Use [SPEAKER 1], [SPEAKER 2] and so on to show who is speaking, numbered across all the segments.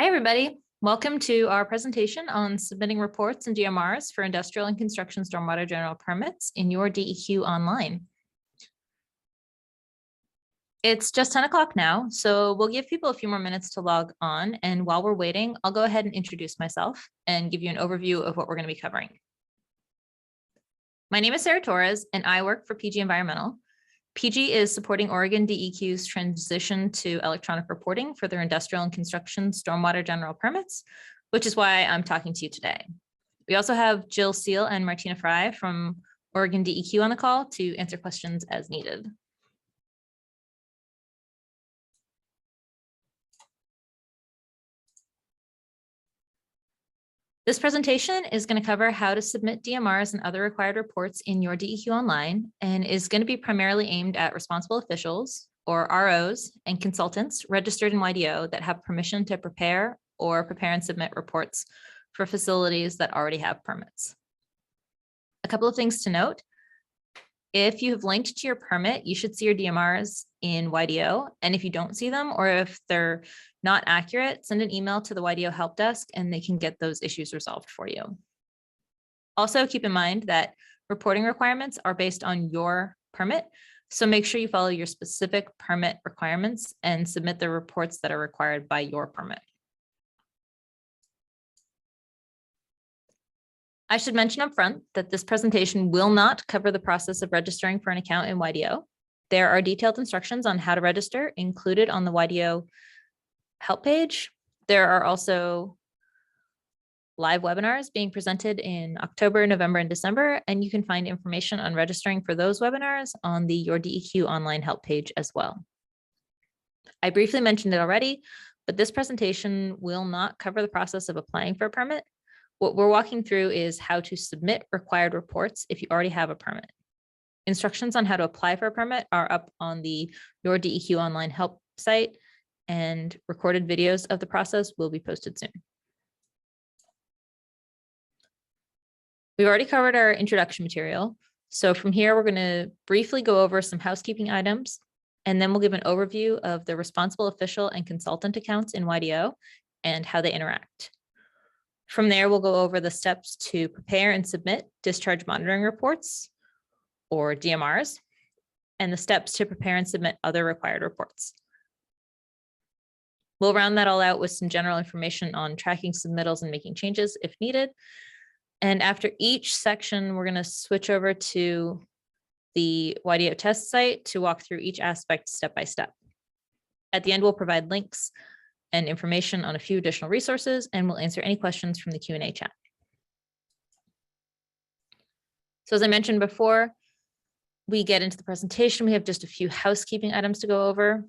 [SPEAKER 1] Hi, everybody. Welcome to our presentation on submitting reports and DMRs for industrial and construction stormwater general permits in your DEQ Online. It's just 10 o'clock now, so we'll give people a few more minutes to log on. And while we're waiting, I'll go ahead and introduce myself and give you an overview of what we're going to be covering. My name is Sarah Torres, and I work for PG Environmental. PG is supporting Oregon DEQ's transition to electronic reporting for their industrial and construction stormwater general permits, which is why I'm talking to you today. We also have Jill Seal and Martina Fry from Oregon DEQ on the call to answer questions as needed. This presentation is going to cover how to submit DMRs and other required reports in your DEQ Online, and is going to be primarily aimed at responsible officials or ROs and consultants registered in YDO that have permission to prepare and submit reports for facilities that already have permits. A couple of things to note. If you have linked to your permit, you should see your DMRs in YDO. And if you don't see them, or if they're not accurate, send an email to the YDO help desk and they can get those issues resolved for you. Also, keep in mind that reporting requirements are based on your permit. So make sure you follow your specific permit requirements and submit the reports that are required by your permit. I should mention up front that this presentation will not cover the process of registering for an account in YDO. There are detailed instructions on how to register included on the YDO help page. There are also live webinars being presented in October, November, and December, and you can find information on registering for those webinars on the Your DEQ Online help page as well. I briefly mentioned it already, but this presentation will not cover the process of applying for a permit. What we're walking through is how to submit required reports if you already have a permit. Instructions on how to apply for a permit are up on the Your DEQ Online help site, and recorded videos of the process will be posted soon. We've already covered our introduction material. So from here, we're going to briefly go over some housekeeping items, and then we'll give an overview of the responsible official and consultant accounts in YDO and how they interact. From there, we'll go over the steps to prepare and submit discharge monitoring reports, or DMRs, and the steps to prepare and submit other required reports. We'll round that all out with some general information on tracking submittals and making changes if needed. And after each section, we're going to switch over to the YDO test site to walk through each aspect step by step. At the end, we'll provide links and information on a few additional resources, and we'll answer any questions from the Q&A chat. So as I mentioned before, we get into the presentation, we have just a few housekeeping items to go over.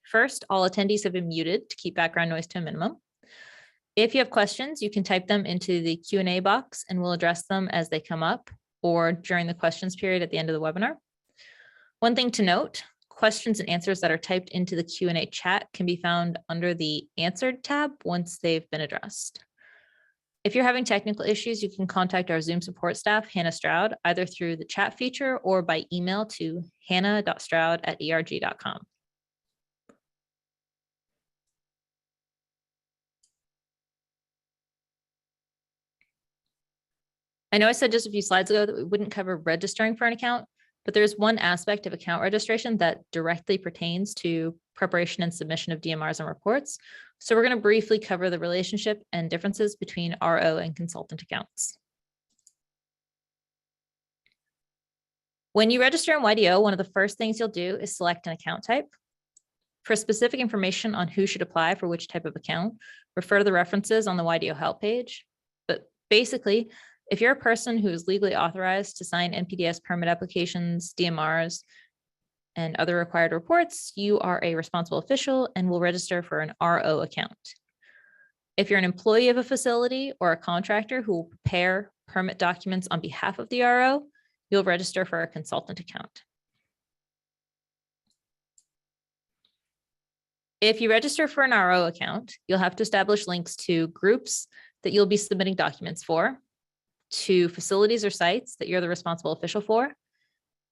[SPEAKER 1] First, all attendees have been muted to keep background noise to a minimum. If you have questions, you can type them into the Q&A box and we'll address them as they come up or during the questions period at the end of the webinar. One thing to note, questions and answers that are typed into the Q&A chat can be found under the Answered tab once they've been addressed. If you're having technical issues, you can contact our Zoom support staff, Hannah Stroud, either through the chat feature or by email to hannah.stroud@erg.com. I know I said just a few slides ago that we wouldn't cover registering for an account, but there's one aspect of account registration that directly pertains to preparation and submission of DMRs and reports. So we're going to briefly cover the relationship and differences between RO and consultant accounts. When you register in YDO, one of the first things you'll do is select an account type. For specific information on who should apply for which type of account, refer to the references on the YDO help page. But basically, if you're a person who is legally authorized to sign NPDES permit applications, DMRs, and other required reports, you are a responsible official and will register for an RO account. If you're an employee of a facility or a contractor who will prepare permit documents on behalf of the RO, you'll register for a consultant account. If you register for an RO account, you'll have to establish links to groups that you'll be submitting documents for, to facilities or sites that you're the responsible official for,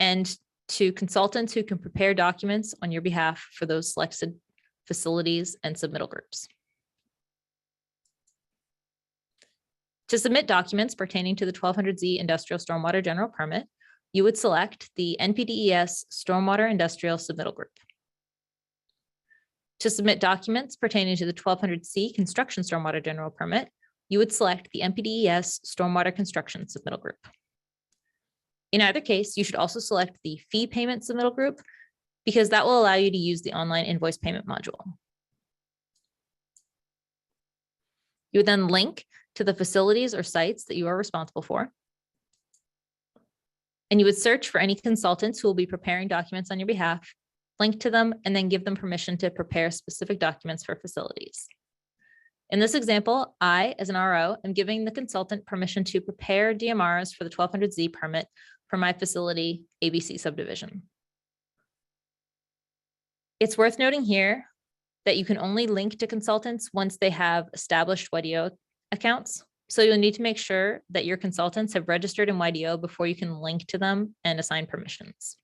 [SPEAKER 1] and to consultants who can prepare documents on your behalf for those selected facilities and submittal groups. To submit documents pertaining to the 1200Z Industrial Stormwater General Permit, you would select the NPDES Stormwater Industrial Submittal Group. To submit documents pertaining to the 1200C Construction Stormwater General Permit, you would select the NPDES Stormwater Construction Submittal Group. In either case, you should also select the Fee Payment Submittal Group because that will allow you to use the online invoice payment module. You would then link to the facilities or sites that you are responsible for. And you would search for any consultants who will be preparing documents on your behalf, link to them, and then give them permission to prepare specific documents for facilities. In this example, I, as an RO, am giving the consultant permission to prepare DMRs for the 1200Z permit for my facility ABC subdivision. It's worth noting here that you can only link to consultants once they have established YDO accounts. So you'll need to make sure that your consultants have registered in YDO before you can link to them and assign permissions.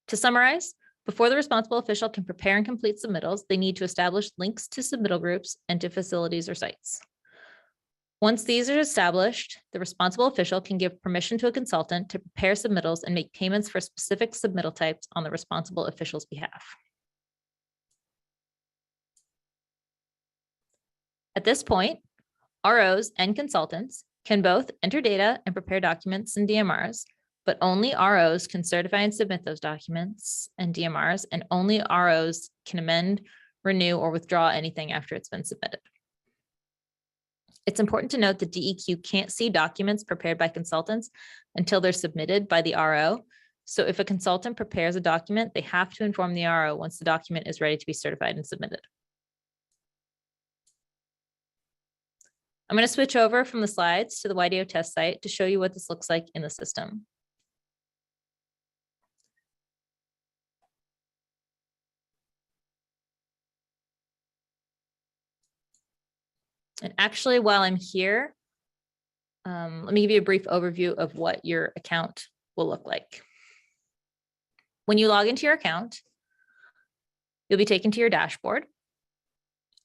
[SPEAKER 1] To summarize, before the responsible official can prepare and complete submittals, they need to establish links to submittal groups and to facilities or sites. Once these are established, the responsible official can give permission to a consultant to prepare submittals and make payments for specific submittal types on the responsible official's behalf. At this point, ROs and consultants can both enter data and prepare documents in DMRs, but only ROs can certify and submit those documents and DMRs, and only ROs can amend, renew, or withdraw anything after it's been submitted. It's important to note that DEQ can't see documents prepared by consultants until they're submitted by the RO. So if a consultant prepares a document, they have to inform the RO once the document is ready to be certified and submitted. I'm going to switch over from the slides to the YDO test site to show you what this looks like in the system. And actually, while I'm here, let me give you a brief overview of what your account will look like. When you log into your account, you'll be taken to your dashboard.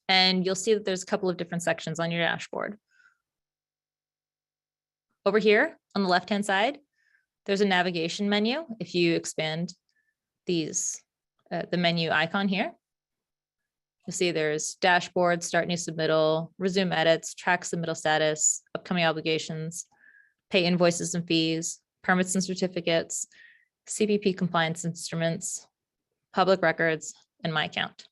[SPEAKER 1] And you'll see that there's a couple of different sections on your dashboard. Over here on the left-hand side, there's a navigation menu. If you expand these, the menu icon here, you'll see there's dashboard, start new submittal, resume edits, track submittal status, upcoming obligations, pay invoices and fees, permits and certificates, CPP compliance instruments, public records, and my account.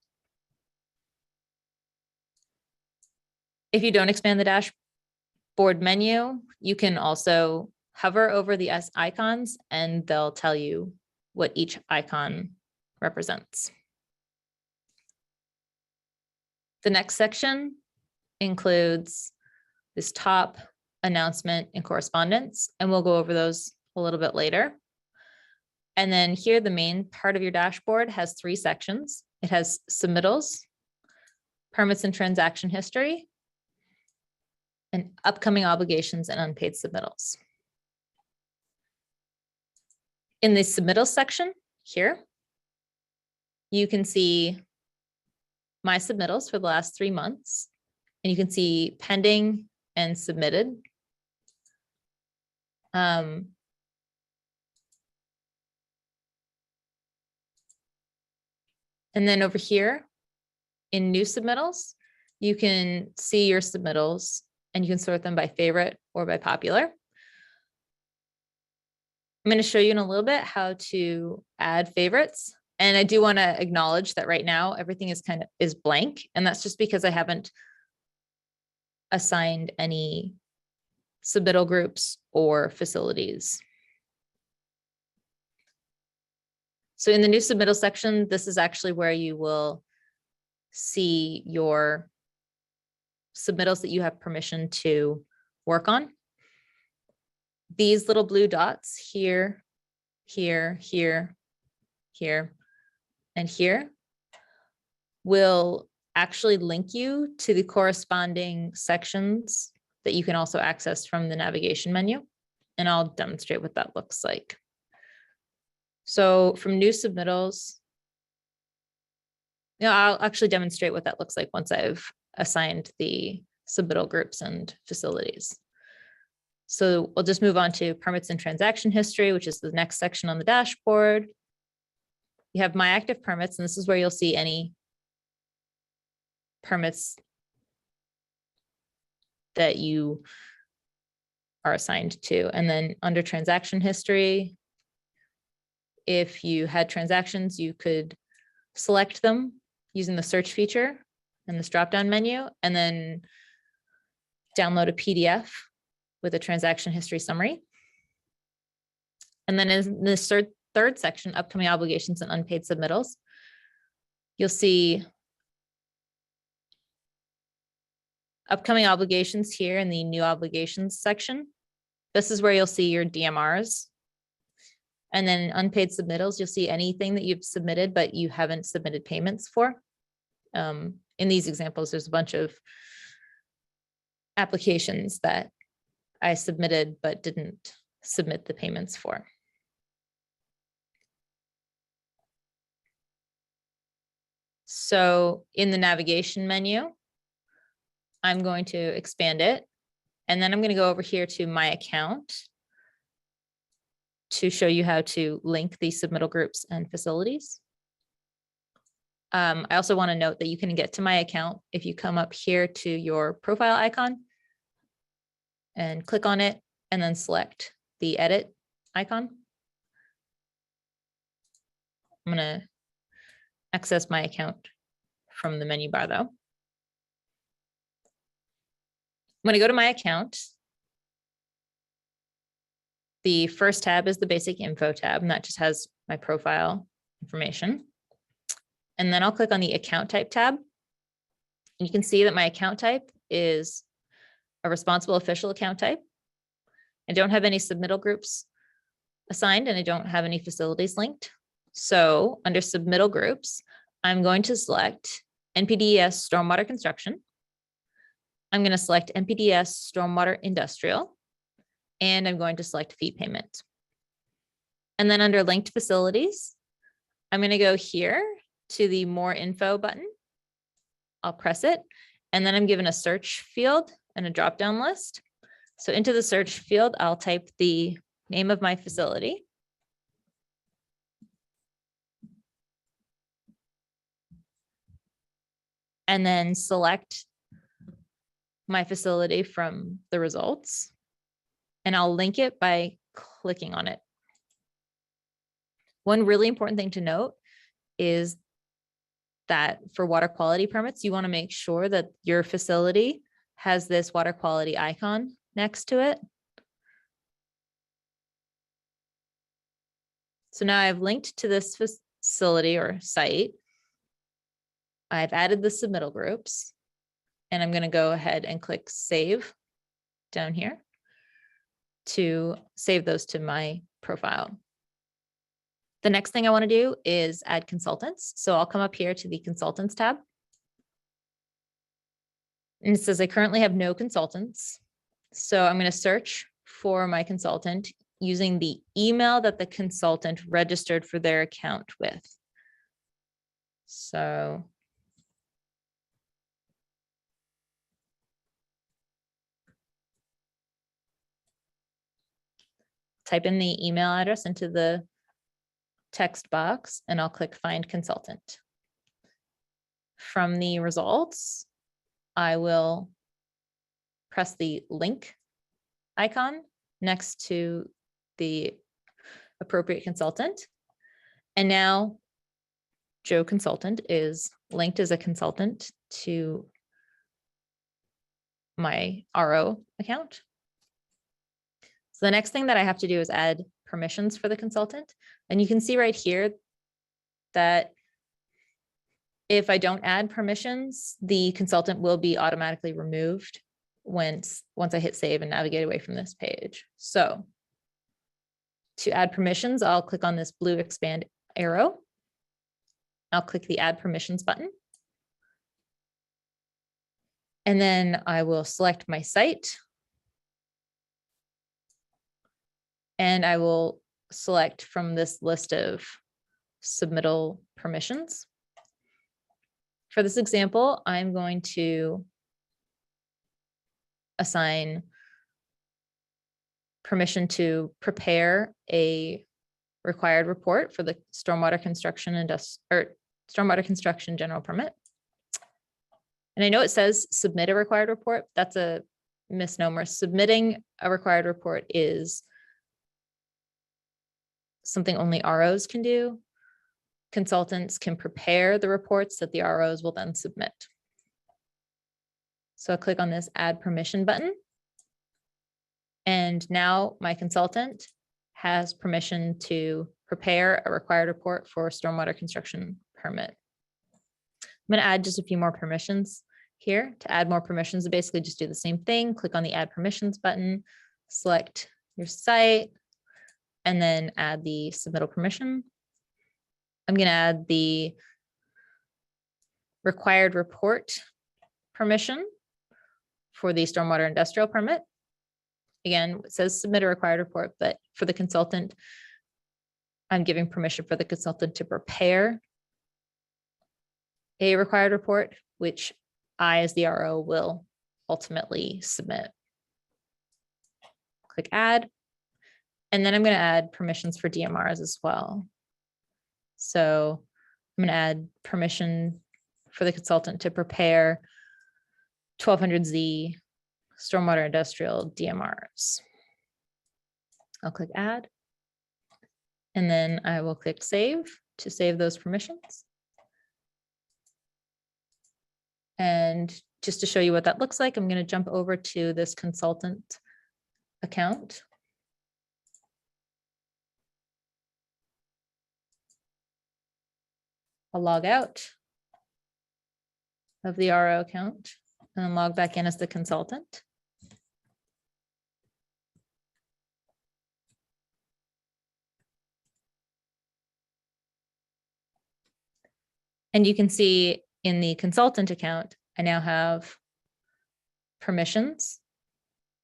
[SPEAKER 1] If you don't expand the dashboard menu, you can also hover over the S icons and they'll tell you what each icon represents. The next section includes this top announcement and correspondence, and we'll go over those a little bit later. And then here, the main part of your dashboard has three sections. It has submittals, permits and transaction history, and upcoming obligations and unpaid submittals. In the submittals section here, you can see my submittals for the last 3 months, and you can see pending and submitted. And then over here in new submittals, you can see your submittals and you can sort them by favorite or by popular. I'm going to show you in a little bit how to add favorites. And I do want to acknowledge that right now everything is blank. And that's just because I haven't assigned any submittal groups or facilities. So in the new submittal section, this is actually where you will see your submittals that you have permission to work on. These little blue dots here, here, here, here, and here will actually link you to the corresponding sections that you can also access from the navigation menu. And I'll demonstrate what that looks like. So from new submittals, I'll actually demonstrate what that looks like once I've assigned the submittal groups and facilities. So we'll just move on to permits and transaction history, which is the next section on the dashboard. You have my active permits, and this is where you'll see any permits that you are assigned to. And then under transaction history, if you had transactions, you could select them using the search feature in this drop-down menu, and then download a PDF with a transaction history summary. And then in this third section, upcoming obligations and unpaid submittals, you'll see upcoming obligations here in the new obligations section. This is where you'll see your DMRs. And then unpaid submittals, you'll see anything that you've submitted, but you haven't submitted payments for. In these examples, there's a bunch of applications that I submitted but didn't submit the payments for. So in the navigation menu, I'm going to expand it, and then I'm going to go over here to my account to show you how to link the submittal groups and facilities. I also want to note that you can get to my account if you come up here to your profile icon and click on it, and then select the edit icon. I'm going to access my account from the menu bar though. I'm going to go to my account. The first tab is the basic info tab, and that just has my profile information. And then I'll click on the account type tab. And you can see that my account type is a responsible official account type. I don't have any submittal groups assigned, and I don't have any facilities linked. So under submittal groups, I'm going to select NPDES Stormwater Construction. I'm going to select NPDES Stormwater Industrial, and I'm going to select fee payment. And then under linked facilities, I'm going to go here to the more info button. I'll press it, and then I'm given a search field and a drop-down list. So into the search field, I'll type the name of my facility. And then select my facility from the results. And I'll link it by clicking on it. One really important thing to note is that for water quality permits, you want to make sure that your facility has this water quality icon next to it. So now I've linked to this facility or site. I've added the submittal groups, and I'm going to go ahead and click save down here to save those to my profile. The next thing I want to do is add consultants. So I'll come up here to the consultants tab. And it says I currently have no consultants. So I'm going to search for my consultant using the email that the consultant registered for their account with. So type in the email address into the text box, and I'll click Find Consultant. From the results, I will press the link icon next to the appropriate consultant. And now Joe Consultant is linked as a consultant to my RO account. So the next thing that I have to do is add permissions for the consultant. And you can see right here that if I don't add permissions, the consultant will be automatically removed once I hit save and navigate away from this page. So to add permissions, I'll click on this blue expand arrow. I'll click the add permissions button. And then I will select my site. And I will select from this list of submittal permissions. For this example, I'm going to assign permission to prepare a required report for the stormwater construction stormwater construction general permit. And I know it says submit a required report. That's a misnomer. Submitting a required report is something only ROs can do. Consultants can prepare the reports that the ROs will then submit. So I'll click on this add permission button. And now my consultant has permission to prepare a required report for stormwater construction permit. I'm going to add just a few more permissions here. To add more permissions, basically just do the same thing. Click on the add permissions button, select your site, and then add the submittal permission. I'm going to add the required report permission for the stormwater industrial permit. Again, it says submit a required report, but for the consultant, I'm giving permission for the consultant to prepare a required report, which I, as the RO, will ultimately submit. Click add. And then I'm going to add permissions for DMRs as well. So I'm going to add permission for the consultant to prepare 1200Z stormwater industrial DMRs. I'll click add. And then I will click save to save those permissions. And just to show you what that looks like, I'm going to jump over to this consultant account. I'll log out of the RO account and then log back in as the consultant. And you can see in the consultant account, I now have permissions.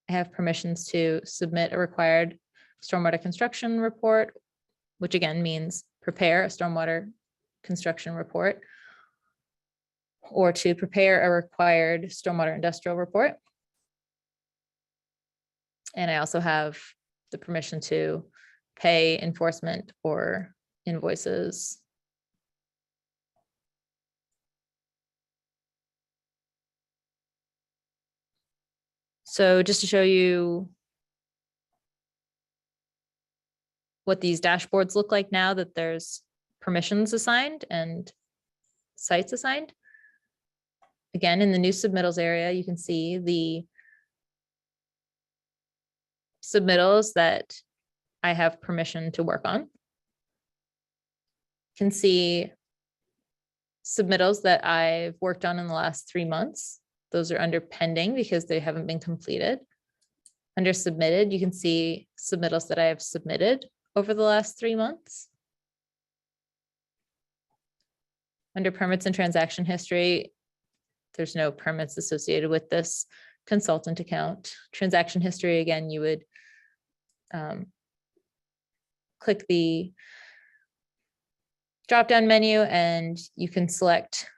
[SPEAKER 1] I have permissions to submit a required stormwater construction report, which again means prepare a stormwater construction report, or to prepare a required stormwater industrial report. And I also have the permission to pay enforcement or invoices. So just to show you what these dashboards look like now that there's permissions assigned and sites assigned. Again, in the new submittals area, you can see the submittals that I have permission to work on. You can see submittals that I've worked on in the last 3 months. Those are under pending because they haven't been completed. Under submitted, you can see submittals that I have submitted over the last 3 months. Under permits and transaction history, there's no permits associated with this consultant account. Transaction history, again, you would click the drop-down menu and you can select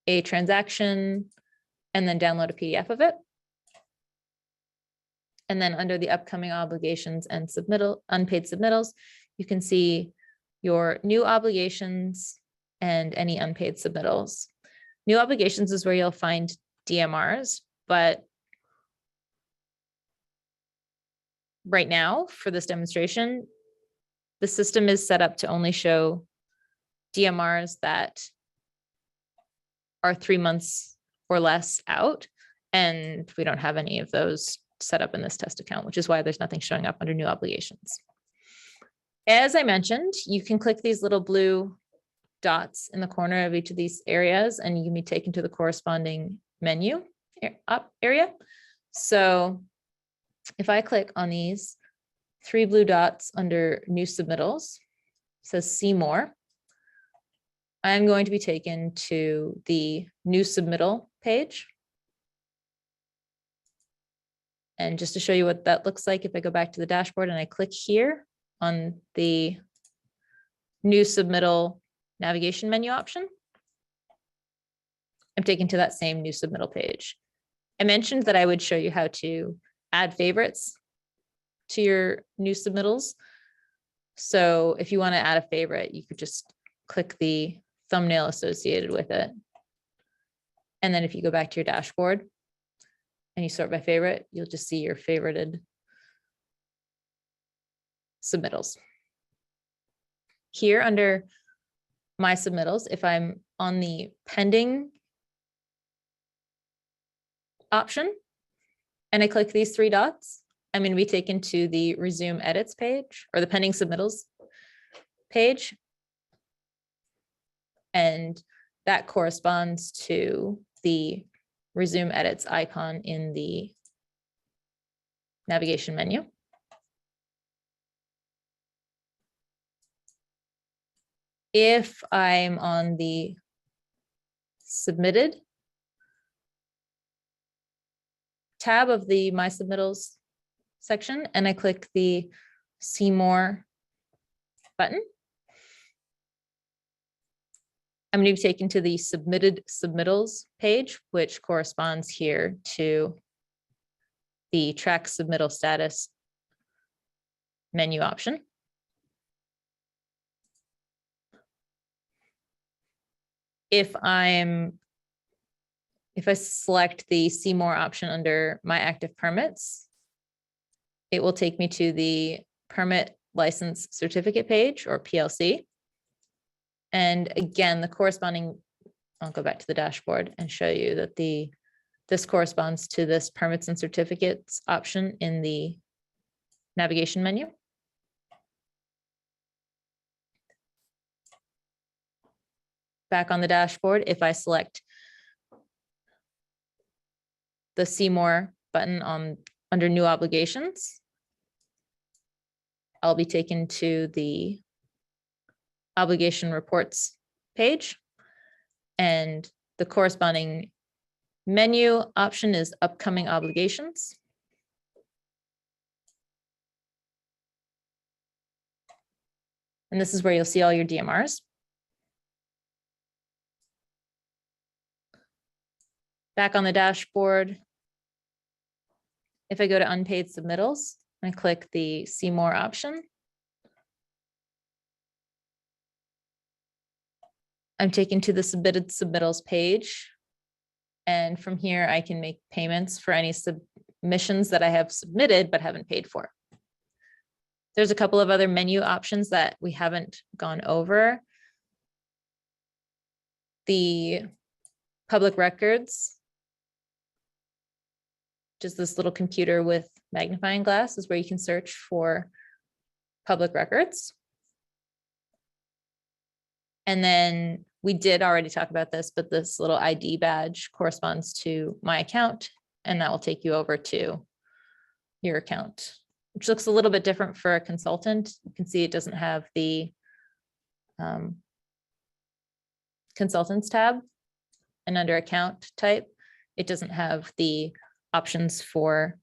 [SPEAKER 1] a transaction and then download a PDF of it. And then under the upcoming obligations and unpaid submittals, you can see your new obligations and any unpaid submittals. New obligations is where you'll find DMRs, but right now for this demonstration, the system is set up to only show DMRs that are 3 months or less out, and we don't have any of those set up in this test account, which is why there's nothing showing up under new obligations. As I mentioned, you can click these little blue dots in the corner of each of these areas, and you can be taken to the corresponding menu up area. So if I click on these 3 blue dots under new submittals, it says see more. I'm going to be taken to the new submittal page. And just to show you what that looks like, if I go back to the dashboard and I click here on the new submittal navigation menu option, I'm taken to that same new submittal page. I mentioned that I would show you how to add favorites to your new submittals. So if you want to add a favorite, you could just click the thumbnail associated with it. And then if you go back to your dashboard and you sort by favorite, you'll just see your favorited submittals. Here under my submittals, if I'm on the pending option and I click these three dots, I'm going to be taken to the resume edits page or the pending submittals page. And that corresponds to the resume edits icon in the navigation menu. If I'm on the submitted tab of the My Submittals section and I click the See More button, I'm going to be taken to the submitted submittals page, which corresponds here to the track submittal status menu option. If I select the See More option under My Active Permits, it will take me to the Permit License Certificate page or PLC. And again, the corresponding, I'll go back to the dashboard and show you that this corresponds to this Permits and Certificates option in the navigation menu. Back on the dashboard, if I select the See More button under New Obligations, I'll be taken to the Obligation Reports page, and the corresponding menu option is Upcoming Obligations. And this is where you'll see all your DMRs. Back on the dashboard, if I go to Unpaid Submittals and click the See More option, I'm taken to the Submitted Submittals page. And from here, I can make payments for any submissions that I have submitted but haven't paid for. There's a couple of other menu options that we haven't gone over. The public records, just this little computer with magnifying glass, is where you can search for public records. And then we did already talk about this, but this little ID badge corresponds to my account, and that will take you over to your account, which looks a little bit different for a consultant. You can see it doesn't have the consultants tab, and under account type, it doesn't have the options for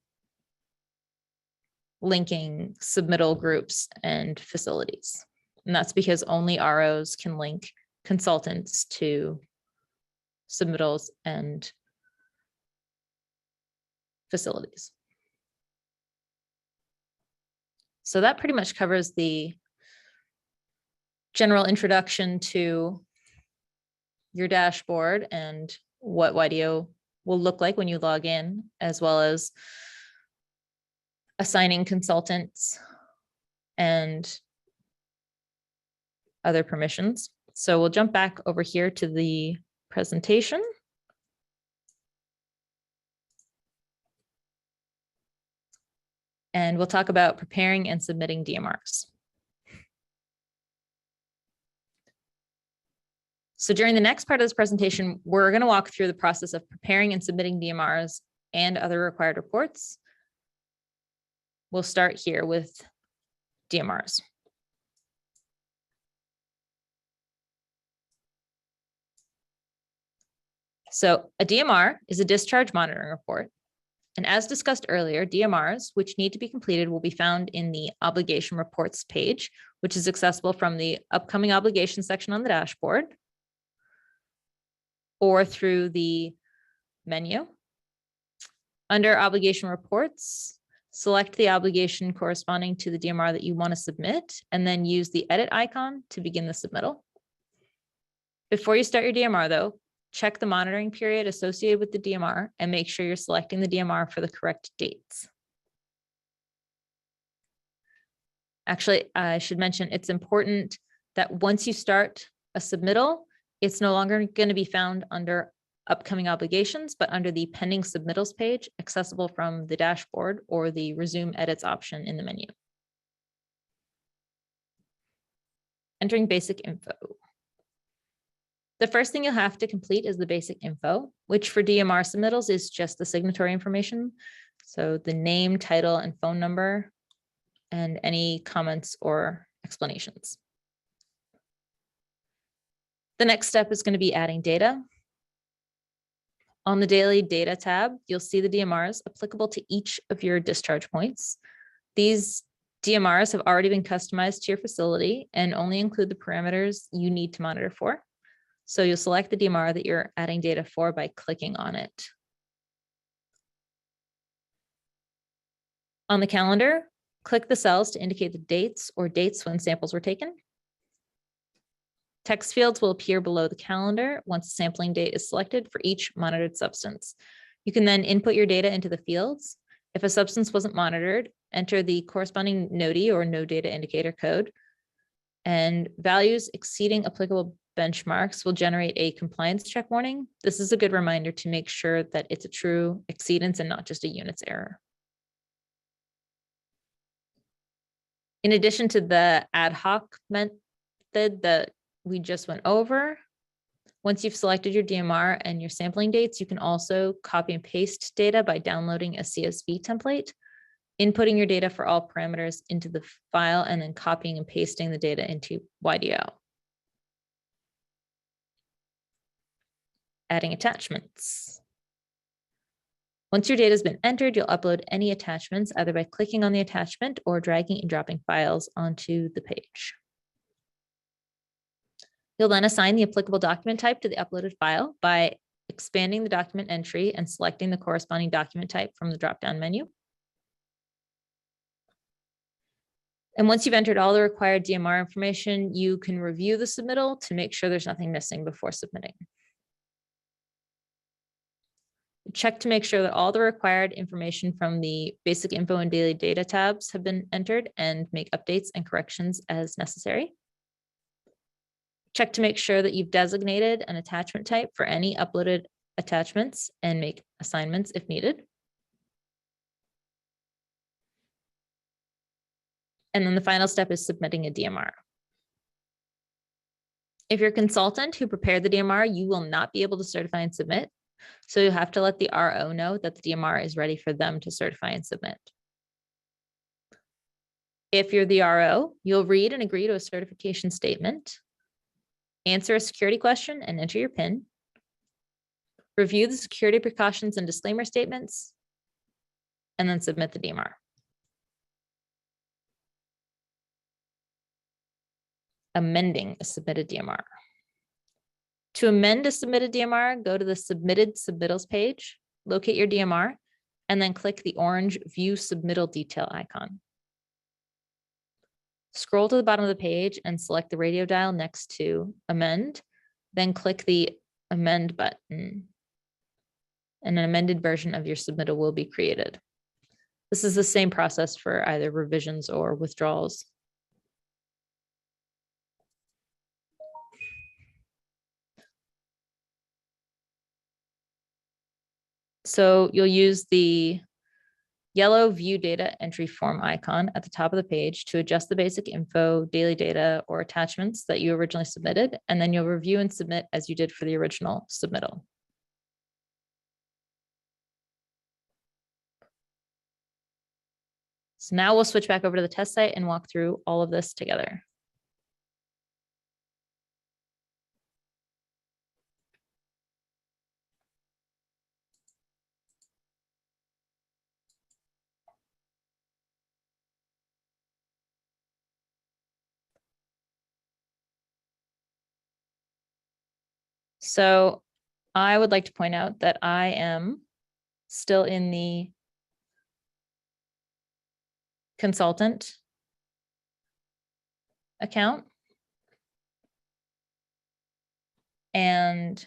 [SPEAKER 1] linking submittal groups and facilities. And that's because only ROs can link consultants to submittals and facilities. So that pretty much covers the general introduction to your dashboard and what YDO will look like when you log in, as well as assigning consultants and other permissions. So we'll jump back over here to the presentation. And we'll talk about preparing and submitting DMRs. So during the next part of this presentation, we're going to walk through the process of preparing and submitting DMRs and other required reports. We'll start here with DMRs. So a DMR is a discharge monitoring report. And as discussed earlier, DMRs, which need to be completed, will be found in the obligation reports page, which is accessible from the upcoming obligations section on the dashboard. or through the menu. Under obligation reports, select the obligation corresponding to the DMR that you want to submit, and then use the edit icon to begin the submittal. Before you start your DMR though, check the monitoring period associated with the DMR and make sure you're selecting the DMR for the correct dates. Actually, I should mention it's important that once you start a submittal, it's no longer going to be found under upcoming obligations, but under the pending submittals page, accessible from the dashboard or the resume edits option in the menu. Entering basic info. The first thing you'll have to complete is the basic info, which for DMR submittals is just the signatory information. So the name, title, and phone number, and any comments or explanations. The next step is going to be adding data. On the daily data tab, you'll see the DMRs applicable to each of your discharge points. These DMRs have already been customized to your facility and only include the parameters you need to monitor for. So you'll select the DMR that you're adding data for by clicking on it. On the calendar, click the cells to indicate the dates or dates when samples were taken. Text fields will appear below the calendar once the sampling date is selected for each monitored substance. You can then input your data into the fields. If a substance wasn't monitored, enter the corresponding NODI or no data indicator code, and values exceeding applicable benchmarks will generate a compliance check warning. This is a good reminder to make sure that it's a true exceedance and not just a units error. In addition to the ad hoc method that we just went over, once you've selected your DMR and your sampling dates, you can also copy and paste data by downloading a CSV template, inputting your data for all parameters into the file, and then copying and pasting the data into YDO. Adding attachments. Once your data has been entered, you'll upload any attachments either by clicking on the attachment or dragging and dropping files onto the page. You'll then assign the applicable document type to the uploaded file by expanding the document entry and selecting the corresponding document type from the drop-down menu. And once you've entered all the required DMR information, you can review the submittal to make sure there's nothing missing before submitting. Check to make sure that all the required information from the basic info and daily data tabs have been entered and make updates and corrections as necessary. Check to make sure that you've designated an attachment type for any uploaded attachments and make assignments if needed. And then the final step is submitting a DMR. If you're a consultant who prepared the DMR, you will not be able to certify and submit. So you have to let the RO know that the DMR is ready for them to certify and submit. If you're the RO, you'll read and agree to a certification statement, answer a security question and enter your PIN, review the security precautions and disclaimer statements, and then submit the DMR. Amending a submitted DMR. To amend a submitted DMR, go to the Submitted Submittals page, locate your DMR, and then click the orange View Submittal Detail icon. Scroll to the bottom of the page and select the radio dial next to Amend, then click the Amend button, and an amended version of your submittal will be created. This is the same process for either revisions or withdrawals. So you'll use the yellow View Data Entry Form icon at the top of the page to adjust the basic info, daily data, or attachments that you originally submitted, and then you'll review and submit as you did for the original submittal. So now we'll switch back over to the test site and walk through all of this together. So I would like to point out that I am still in the consultant account. And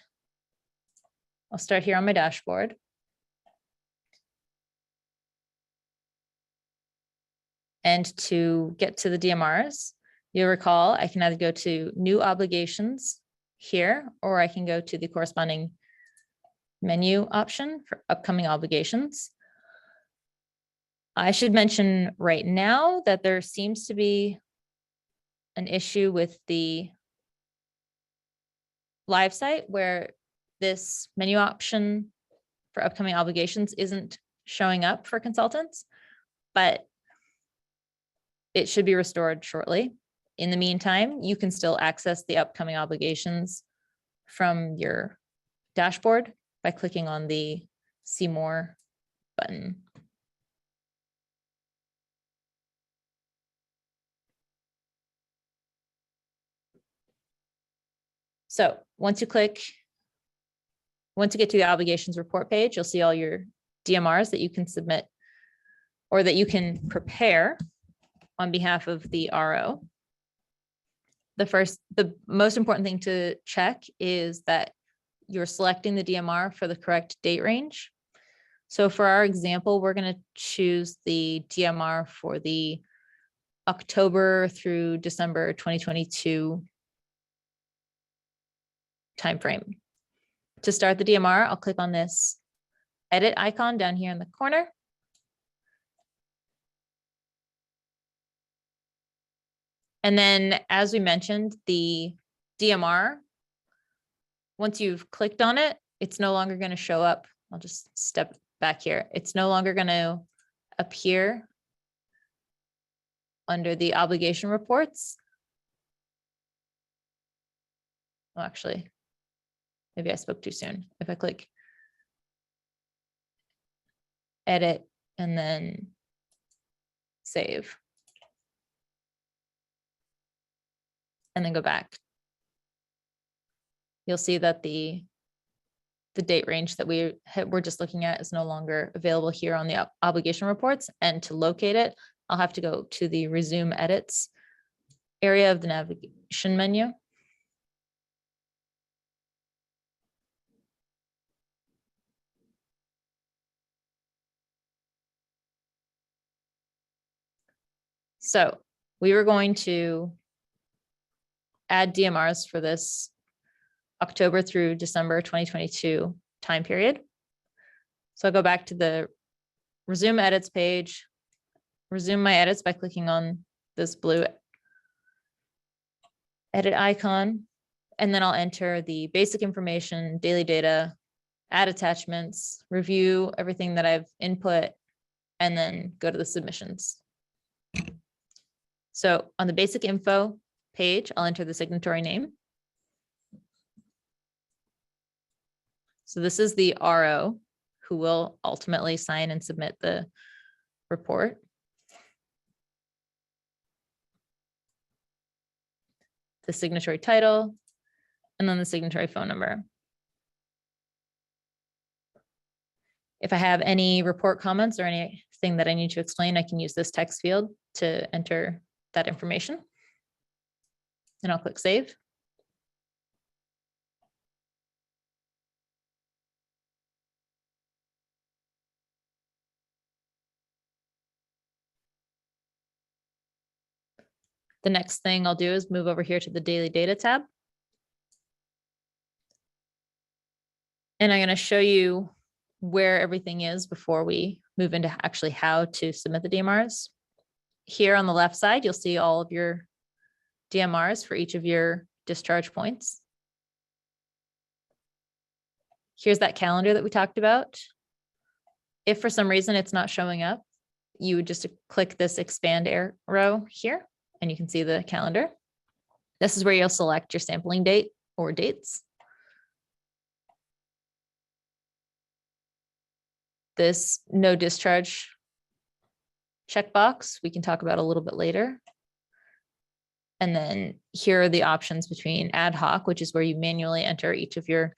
[SPEAKER 1] I'll start here on my dashboard. And to get to the DMRs, you'll recall I can either go to new obligations here, or I can go to the corresponding menu option for upcoming obligations. I should mention right now that there seems to be an issue with the live site where this menu option for upcoming obligations isn't showing up for consultants, but it should be restored shortly. In the meantime, you can still access the upcoming obligations from your dashboard by clicking on the See More button. So once you get to the obligations report page, you'll see all your DMRs that you can submit or that you can prepare on behalf of the RO. The most important thing to check is that you're selecting the DMR for the correct date range. So for our example, we're going to choose the DMR for the October through December 2022 timeframe. To start the DMR, I'll click on this edit icon down here in the corner. And then, as we mentioned, the DMR, once you've clicked on it, it's no longer going to show up. I'll just step back here. It's no longer going to appear under the obligation reports. Oh, actually, maybe I spoke too soon. If I click edit and then save, and then go back, you'll see that the date range that we're just looking at is no longer available here on the obligation reports. And to locate it, I'll have to go to the resume edits area of the navigation menu. So we were going to add DMRs for this October through December 2022 time period. So I'll go back to the resume edits page, resume my edits by clicking on this blue edit icon, and then I'll enter the basic information, daily data, add attachments, review everything that I've input, and then go to the submissions. So on the basic info page, I'll enter the signatory name. So this is the RO who will ultimately sign and submit the report. The signatory title, and then the signatory phone number. If I have any report comments or anything that I need to explain, I can use this text field to enter that information. And I'll click save. The next thing I'll do is move over here to the daily data tab. And I'm going to show you where everything is before we move into actually how to submit the DMRs. Here on the left side, you'll see all of your DMRs for each of your discharge points. Here's that calendar that we talked about. If for some reason it's not showing up, you would just click this expand arrow here, and you can see the calendar. This is where you'll select your sampling date or dates. This no discharge checkbox we can talk about a little bit later. And then here are the options between ad hoc, which is where you manually enter each of your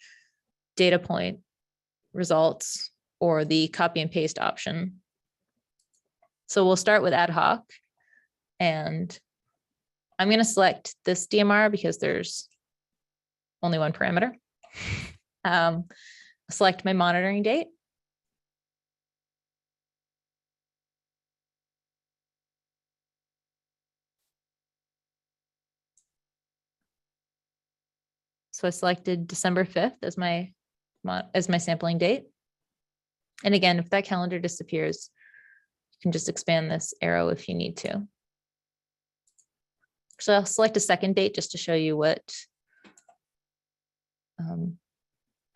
[SPEAKER 1] data point results or the copy and paste option. So we'll start with ad hoc, and I'm going to select this DMR because there's only one parameter. Select my monitoring date. So I selected December 5th as my sampling date. And again, if that calendar disappears, you can just expand this arrow if you need to. So I'll select a second date just to show you what,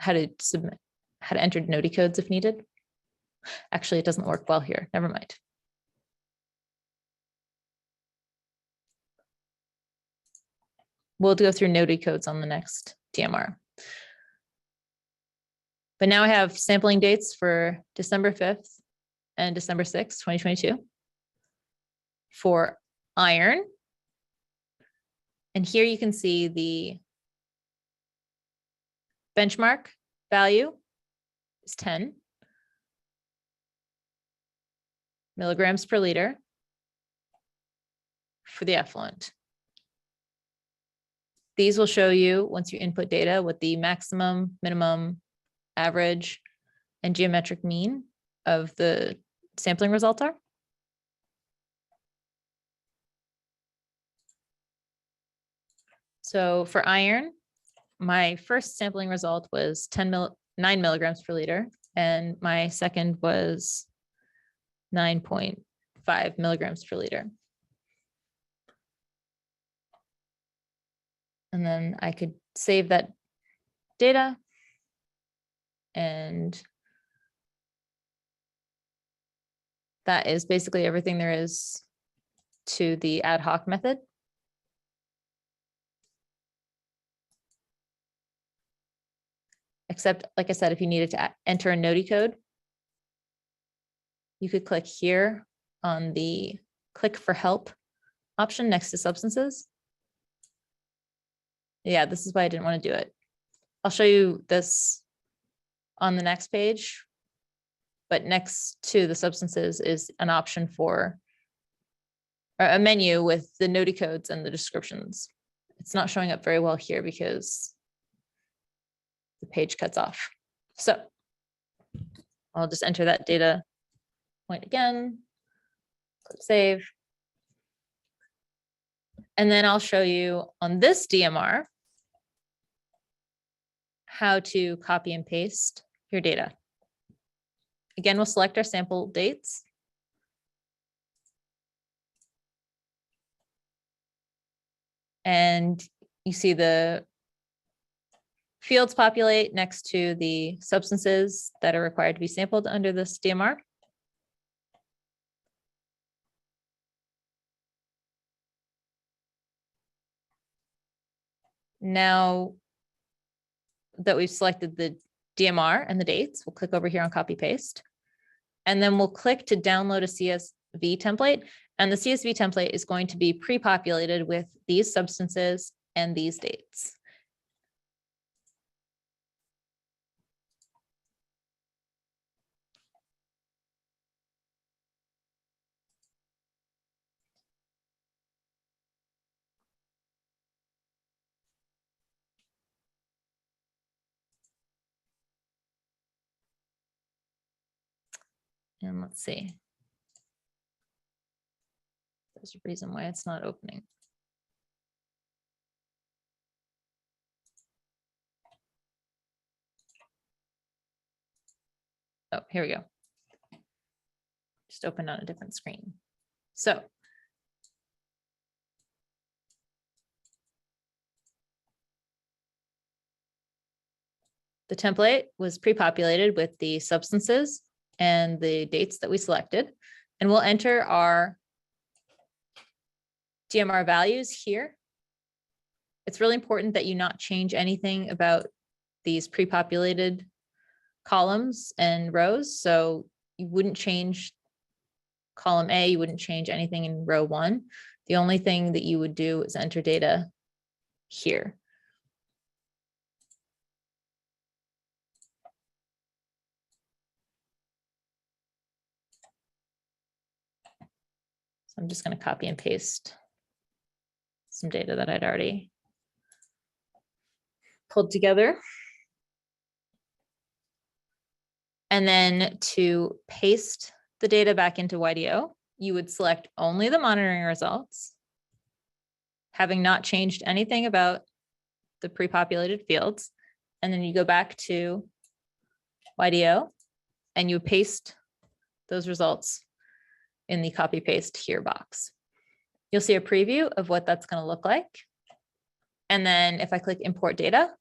[SPEAKER 1] how to enter NOTI codes if needed. Actually, it doesn't work well here. Never mind. We'll go through NOTI codes on the next DMR. But now I have sampling dates for December 5th and December 6th, 2022 for iron. And here you can see the benchmark value is 10 milligrams per liter for the effluent. These will show you, once you input data, what the maximum, minimum, average, and geometric mean of the sampling results are. So for iron, my first sampling result was 9 milligrams per liter, and my second was 9.5 milligrams per liter. And then I could save that data, and that is basically everything there is to the ad hoc method. Except, like I said, if you needed to enter a NOTI code, you could click here on the click for help option next to substances. Yeah, this is why I didn't want to do it. I'll show you this on the next page, but next to the substances is an option for a menu with the NOTI codes and the descriptions. It's not showing up very well here because the page cuts off. So I'll just enter that data point again, click save. And then I'll show you on this DMR how to copy and paste your data. Again, we'll select our sample dates. And you see the fields populate next to the substances that are required to be sampled under this DMR. Now that we've selected the DMR and the dates, we'll click over here on copy paste. And then we'll click to download a CSV template. And the CSV template is going to be pre-populated with these substances and these dates. And let's see. There's a reason why it's not opening. Oh, here we go. Just opened on a different screen. So the template was pre-populated with the substances and the dates that we selected, and we'll enter our DMR values here. It's really important that you not change anything about these pre-populated columns and rows. So you wouldn't change column A, you wouldn't change anything in row 1. The only thing that you would do is enter data here. So I'm just going to copy and paste some data that I'd already pulled together. And then to paste the data back into YDO, you would select only the monitoring results, having not changed anything about the pre-populated fields. And then you go back to YDO and you paste those results in the copy paste here box. You'll see a preview of what that's going to look like. And then if I click import data,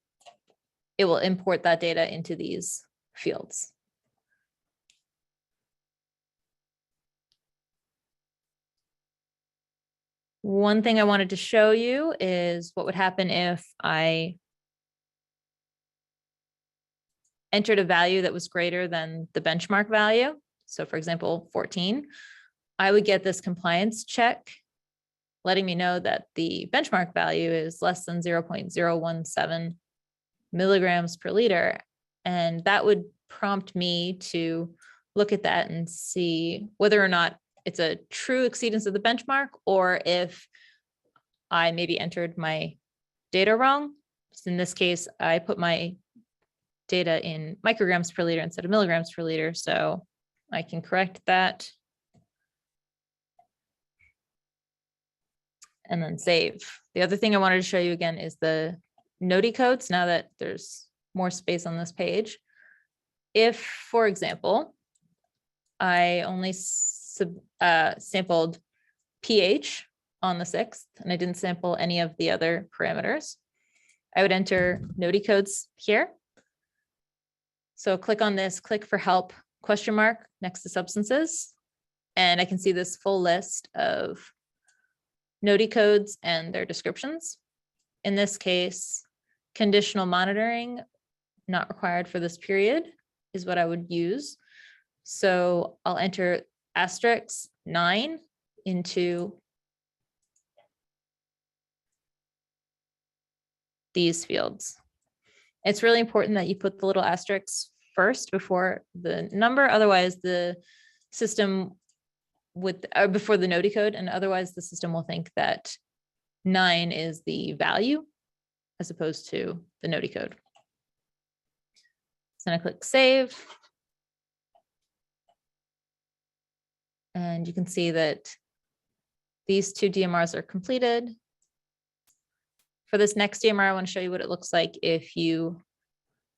[SPEAKER 1] it will import that data into these fields. One thing I wanted to show you is what would happen if I entered a value that was greater than the benchmark value. So for example, 14, I would get this compliance check letting me know that the benchmark value is less than 0.017 milligrams per liter. And that would prompt me to look at that and see whether or not it's a true exceedance of the benchmark, or if I maybe entered my data wrong. So in this case, I put my data in micrograms per liter instead of milligrams per liter. So I can correct that and then save. The other thing I wanted to show you again is the NOTI codes, now that there's more space on this page. If, for example, I only sampled pH on the 6th, and I didn't sample any of the other parameters, I would enter NOTI codes here. So click on this, click for help, question mark next to substances, and I can see this full list of NOTI codes and their descriptions. In this case, conditional monitoring, not required for this period, is what I would use. So I'll enter *9 into these fields. It's really important that you put the little asterisks first before the number, otherwise the system before the NOTI code, and otherwise the system will think that 9 is the value as opposed to the NOTI code. So I click save. And you can see that these 2 DMRs are completed. For this next DMR, I want to show you what it looks like if you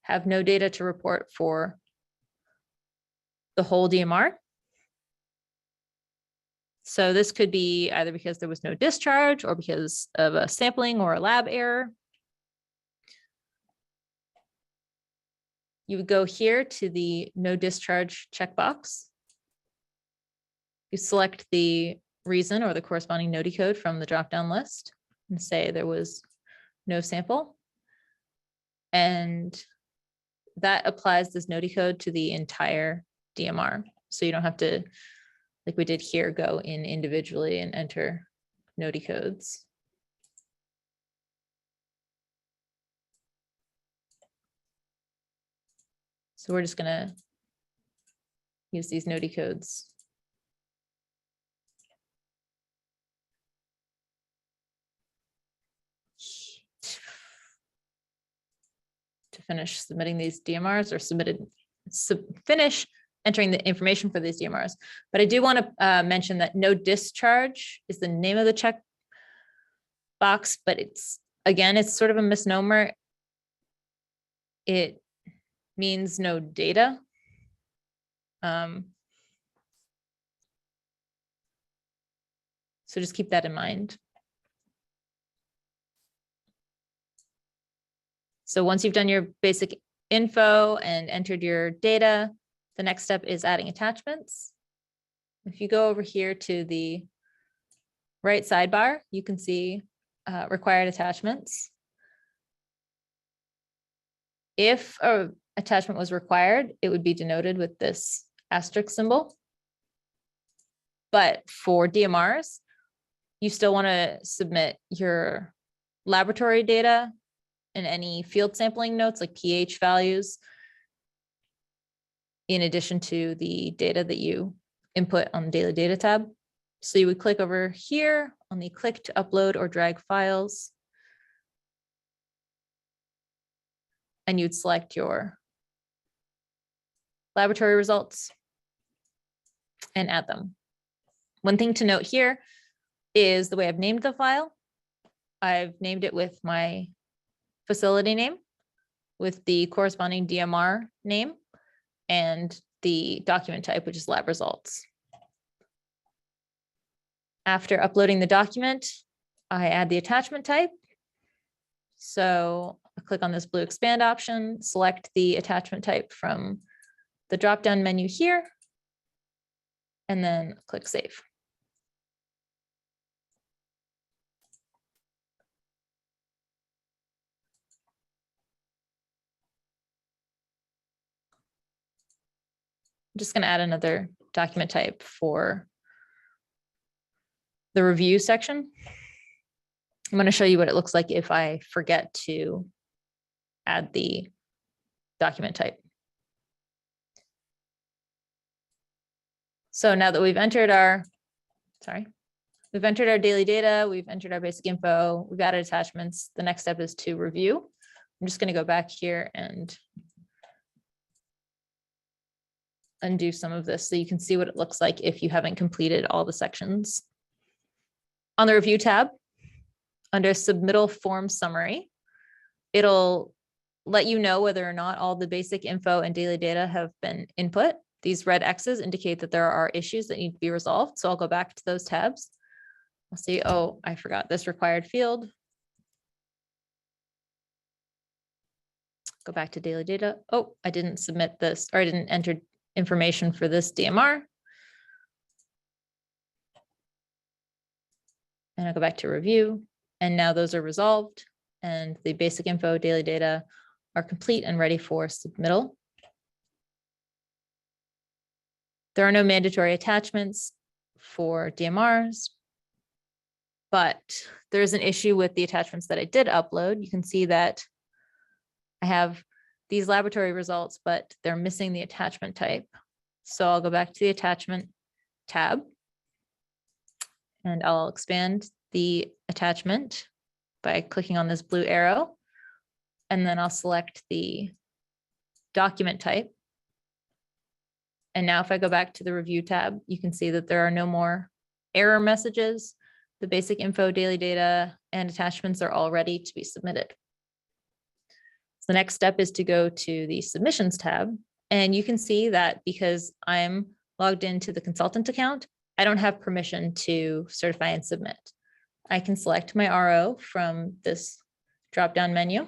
[SPEAKER 1] have no data to report for the whole DMR. So this could be either because there was no discharge or because of a sampling or a lab error. You would go here to the no discharge checkbox. You select the reason or the corresponding NOTI code from the drop-down list and say there was no sample. And that applies this NOTI code to the entire DMR. So you don't have to, like we did here, go in individually and enter NOTI codes. So we're just gonna use these NOTI codes. To finish submitting these DMRs, or finish entering the information for these DMRs. But I do want to mention that no discharge is the name of the check box, but it's sort of a misnomer. It means no data. So just keep that in mind. So once you've done your basic info and entered your data, the next step is adding attachments. If you go over here to the right sidebar, you can see required attachments. If an attachment was required, it would be denoted with this asterisk symbol. But for DMRs, you still want to submit your laboratory data and any field sampling notes like pH values, in addition to the data that you input on the daily data tab. So you would click over here on the click to upload or drag files. And you'd select your laboratory results and add them. One thing to note here is the way I've named the file. I've named it with my facility name, with the corresponding DMR name, and the document type, which is lab results. After uploading the document, I add the attachment type. So I click on this blue expand option, select the attachment type from the drop-down menu here, and then click save. I'm just going to add another document type for the review section. I'm going to show you what it looks like if I forget to add the document type. So now that we've entered our daily data, we've entered our basic info, we've added attachments. The next step is to review. I'm just going to go back here and undo some of this so you can see what it looks like if you haven't completed all the sections. On the review tab, under submittal form summary, it'll let you know whether or not all the basic info and daily data have been input. These red X's indicate that there are issues that need to be resolved. So I'll go back to those tabs. I'll see, oh, I forgot this required field. Go back to daily data. Oh, I didn't submit this, or I didn't enter information for this DMR. And I'll go back to review. And now those are resolved and the basic info, daily data are complete and ready for submittal. There are no mandatory attachments for DMRs, but there's an issue with the attachments that I did upload. You can see that I have these laboratory results, but they're missing the attachment type. So I'll go back to the attachment tab and I'll expand the attachment by clicking on this blue arrow. And then I'll select the document type. And now if I go back to the review tab, you can see that there are no more error messages. The basic info, daily data, and attachments are all ready to be submitted. So the next step is to go to the submissions tab. And you can see that because I'm logged into the consultant account, I don't have permission to certify and submit. I can select my RO from this drop-down menu.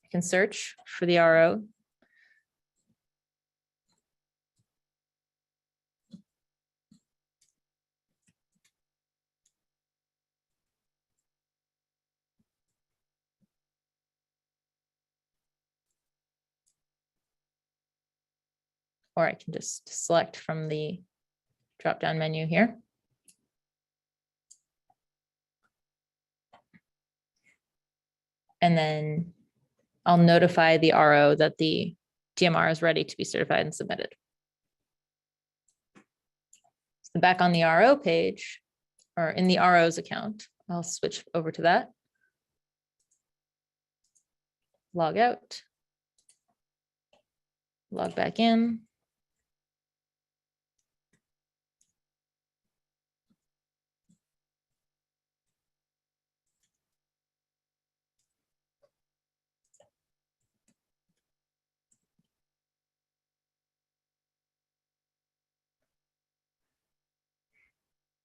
[SPEAKER 1] I can search for the RO. Or I can just select from the drop-down menu here. And then I'll notify the RO that the DMR is ready to be certified and submitted. So back on the RO page, or in the RO's account, I'll switch over to that. Log out. Log back in.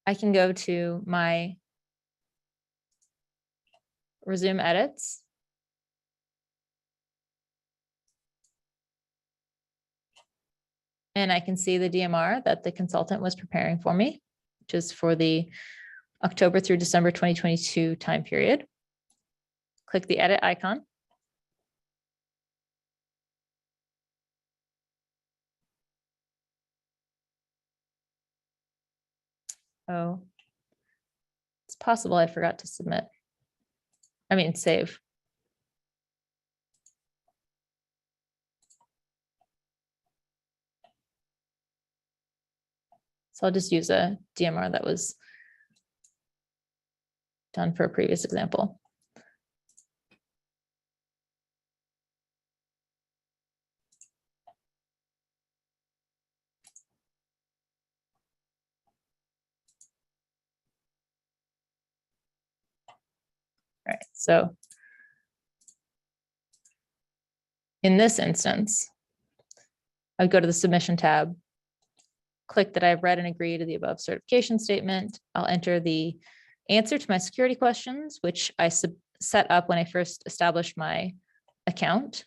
[SPEAKER 1] I can go to my resume edits. And I can see the DMR that the consultant was preparing for me, which is for the October through December 2022 time period. Click the edit icon. Oh, it's possible I forgot to submit. I mean, save. So I'll just use a DMR that was done for a previous example. All right, so in this instance, I'd go to the submission tab, click that I've read and agree to the above certification statement. I'll enter the answer to my security questions, which I set up when I first established my account.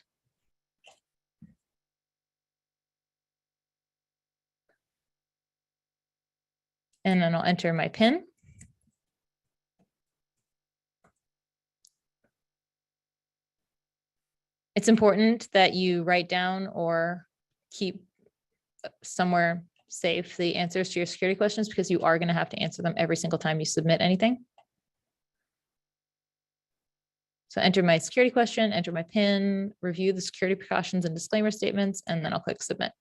[SPEAKER 1] And then I'll enter my PIN. It's important that you write down or keep somewhere safe the answers to your security questions, because you are going to have to answer them every single time you submit anything. So enter my security question, enter my PIN, review the security precautions and disclaimer statements, and then I'll click submit.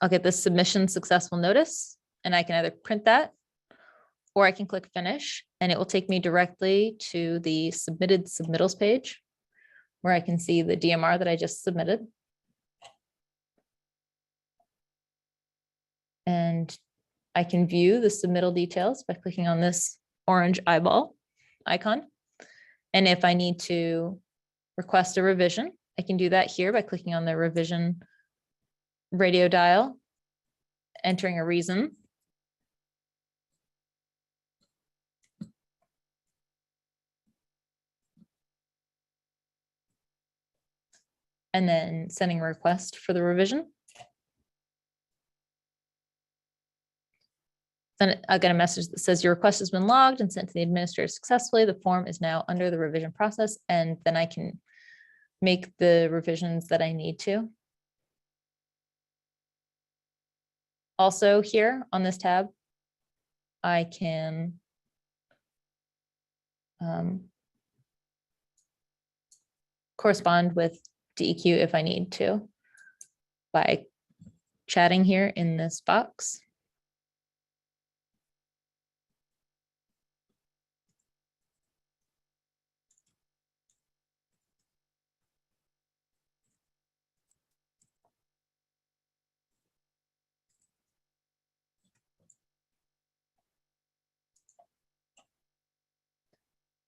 [SPEAKER 1] I'll get this submission successful notice, and I can either print that or I can click finish, and it will take me directly to the submitted submittals page where I can see the DMR that I just submitted. And I can view the submittal details by clicking on this orange eyeball icon. And if I need to request a revision, I can do that here by clicking on the revision radio dial, entering a reason. And then sending a request for the revision. Then I'll get a message that says your request has been logged and sent to the administrator successfully. The form is now under the revision process, and then I can make the revisions that I need to. Also here on this tab, I can correspond with DEQ if I need to by chatting here in this box.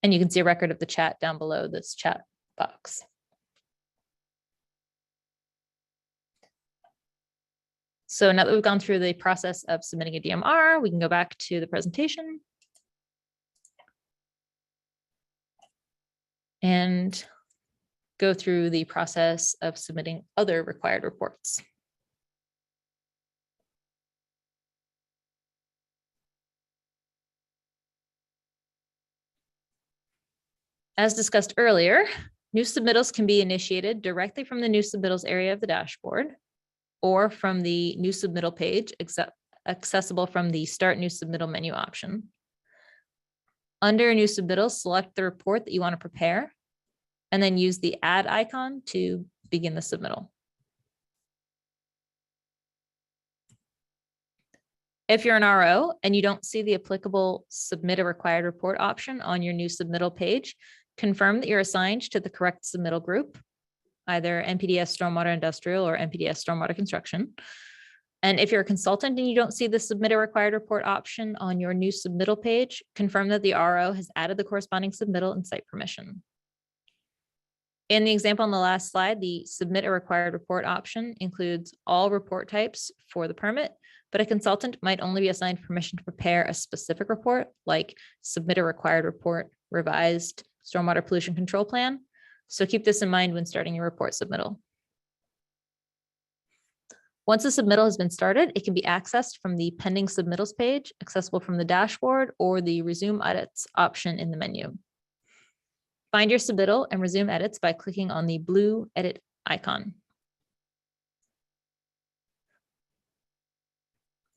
[SPEAKER 1] And you can see a record of the chat down below this chat box. So now that we've gone through the process of submitting a DMR, we can go back to the presentation. And go through the process of submitting other required reports. As discussed earlier, new submittals can be initiated directly from the new submittals area of the dashboard or from the new submittal page, accessible from the Start New Submittal menu option. Under New Submittal, select the report that you want to prepare, and then use the Add icon to begin the submittal. If you're an RO and you don't see the applicable Submit a Required Report option on your new submittal page, confirm that you're assigned to the correct submittal group, either NPDES Stormwater Industrial or NPDES Stormwater Construction. And if you're a consultant and you don't see the Submit a Required Report option on your new submittal page, confirm that the RO has added the corresponding submittal and site permission. In the example on the last slide, the Submit a Required Report option includes all report types for the permit, but a consultant might only be assigned permission to prepare a specific report, like Submit a Required Report, Revised Stormwater Pollution Control Plan. So keep this in mind when starting your report submittal. Once a submittal has been started, it can be accessed from the Pending Submittals page, accessible from the dashboard, or the Resume Edits option in the menu. Find your submittal and resume edits by clicking on the blue edit icon.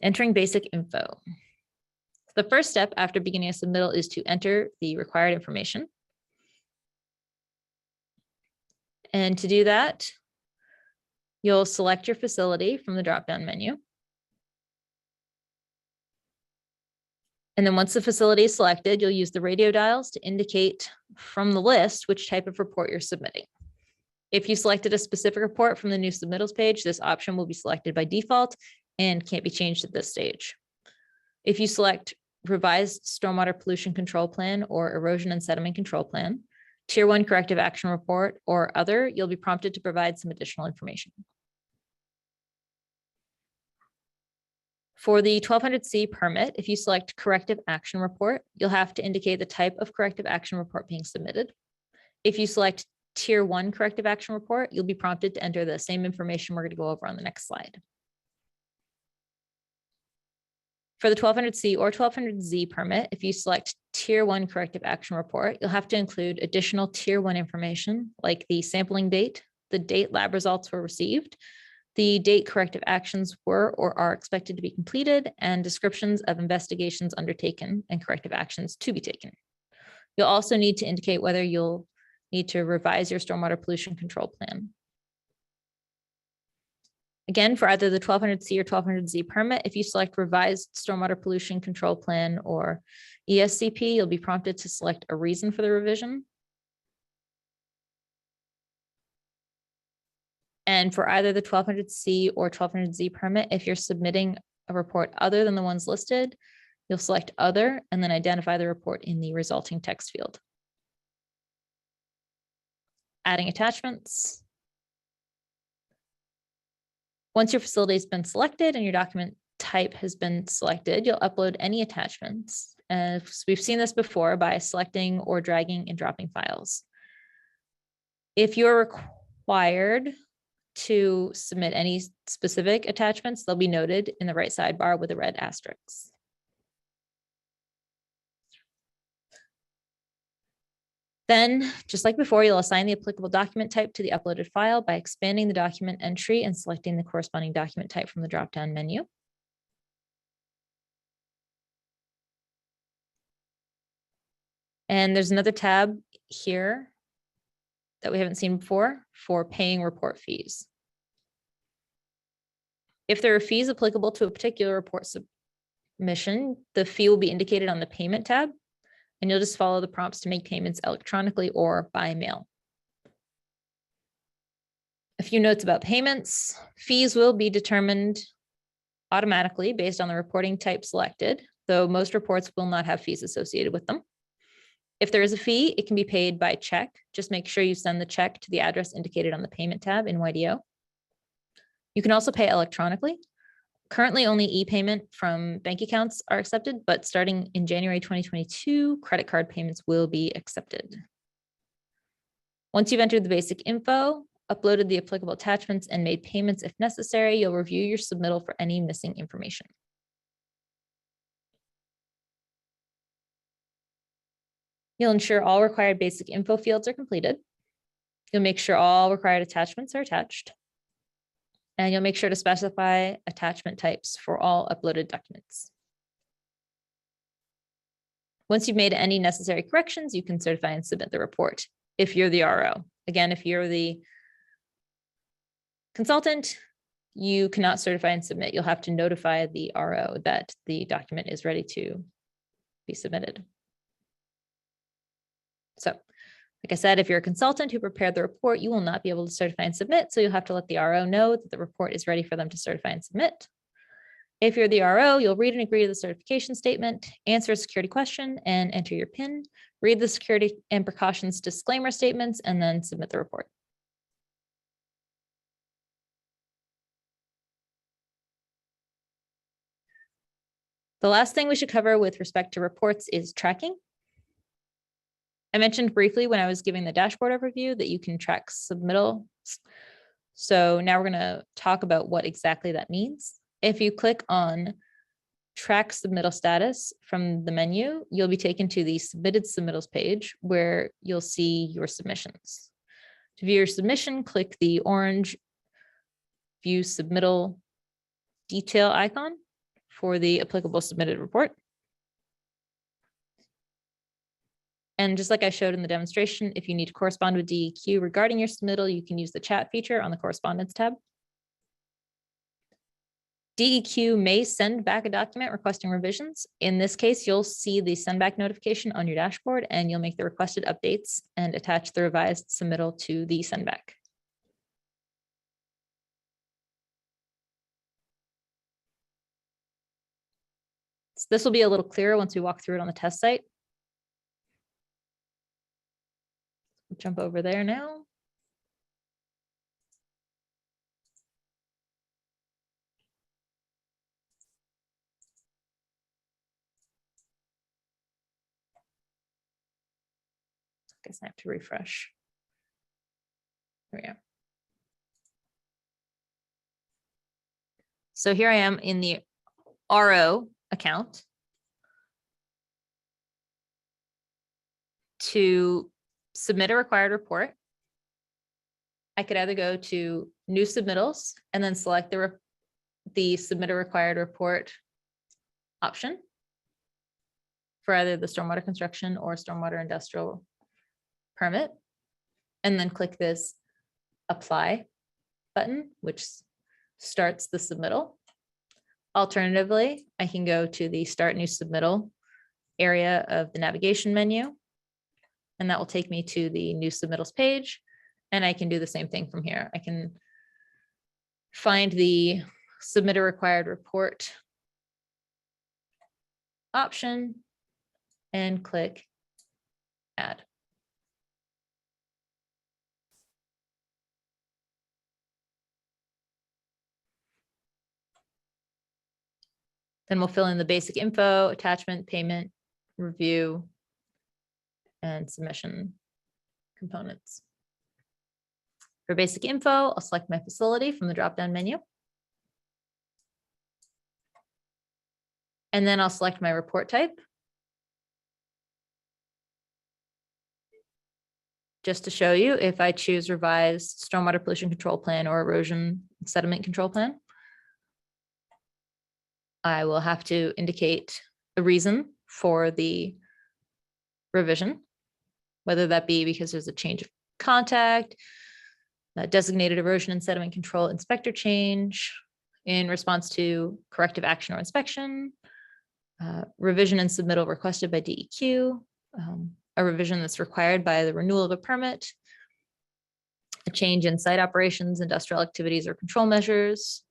[SPEAKER 1] Entering basic info. The first step after beginning a submittal is to enter the required information. And to do that, you'll select your facility from the drop-down menu. And then once the facility is selected, you'll use the radio dials to indicate from the list which type of report you're submitting. If you selected a specific report from the new submittals page, this option will be selected by default and can't be changed at this stage. If you select revised stormwater pollution control plan or erosion and sediment control plan, tier 1 corrective action report or other, you'll be prompted to provide some additional information. For the 1200C permit, if you select corrective action report, you'll have to indicate the type of corrective action report being submitted. If you select tier 1 corrective action report, you'll be prompted to enter the same information we're going to go over on the next slide. For the 1200C or 1200Z permit, if you select tier 1 corrective action report, you'll have to include additional tier 1 information like the sampling date, the date lab results were received, the date corrective actions were or are expected to be completed, and descriptions of investigations undertaken and corrective actions to be taken. You'll also need to indicate whether you'll need to revise your stormwater pollution control plan. Again, for either the 1200C or 1200Z permit, if you select revised stormwater pollution control plan or ESCP, you'll be prompted to select a reason for the revision. And for either the 1200C or 1200Z permit, if you're submitting a report other than the ones listed, you'll select other and then identify the report in the resulting text field. Adding attachments. Once your facility has been selected and your document type has been selected, you'll upload any attachments. We've seen this before by selecting or dragging and dropping files. If you're required to submit any specific attachments, they'll be noted in the right sidebar with a red asterisk. Then, just like before, you'll assign the applicable document type to the uploaded file by expanding the document entry and selecting the corresponding document type from the drop-down menu. And there's another tab here that we haven't seen before for paying report fees. If there are fees applicable to a particular report submission, the fee will be indicated on the payment tab, and you'll just follow the prompts to make payments electronically or by mail. A few notes about payments. Fees will be determined automatically based on the reporting type selected, though most reports will not have fees associated with them. If there is a fee, it can be paid by check. Just make sure you send the check to the address indicated on the payment tab in YDO. You can also pay electronically. Currently, only e-payment from bank accounts are accepted, but starting in January 2022, credit card payments will be accepted. Once you've entered the basic info, uploaded the applicable attachments, and made payments if necessary, you'll review your submittal for any missing information. You'll ensure all required basic info fields are completed. You'll make sure all required attachments are attached. And you'll make sure to specify attachment types for all uploaded documents. Once you've made any necessary corrections, you can certify and submit the report if you're the RO. Again, if you're the consultant, you cannot certify and submit. You'll have to notify the RO that the document is ready to be submitted. So, like I said, if you're a consultant who prepared the report, you will not be able to certify and submit. So you'll have to let the RO know that the report is ready for them to certify and submit. If you're the RO, you'll read and agree to the certification statement, answer a security question and enter your PIN, read the security and precautions disclaimer statements, and then submit the report. The last thing we should cover with respect to reports is tracking. I mentioned briefly when I was giving the dashboard overview that you can track submittals. So now we're going to talk about what exactly that means. If you click on track submittal status from the menu, you'll be taken to the submitted submittals page where you'll see your submissions. To view your submission, click the orange view submittal detail icon for the applicable submitted report. And just like I showed in the demonstration, if you need to correspond with DEQ regarding your submittal, you can use the chat feature on the correspondence tab. DEQ may send back a document requesting revisions. In this case, you'll see the send back notification on your dashboard and you'll make the requested updates and attach the revised submittal to the send back. So this will be a little clearer once we walk through it on the test site. Jump over there now. I guess I have to refresh. There we go. So here I am in the RO account. To submit a required report, I could either go to new submittals and then select the submit a required report option for either the stormwater construction or stormwater industrial permit, and then click this apply button, which starts the submittal. Alternatively, I can go to the start new submittal area of the navigation menu, and that will take me to the new submittals page. And I can do the same thing from here. I can find the submit a required report option and click add. Then we'll fill in the basic info, attachment, payment, review, and submission components. For basic info, I'll select my facility from the drop-down menu. And then I'll select my report type. Just to show you, if I choose revised stormwater pollution control plan or erosion sediment control plan, I will have to indicate a reason for the revision, whether that be because there's a change of contact, designated erosion and sediment control inspector change in response to corrective action or inspection, revision and submittal requested by DEQ, a revision that's required by the renewal of a permit, a change in site operations, industrial activities or control measures,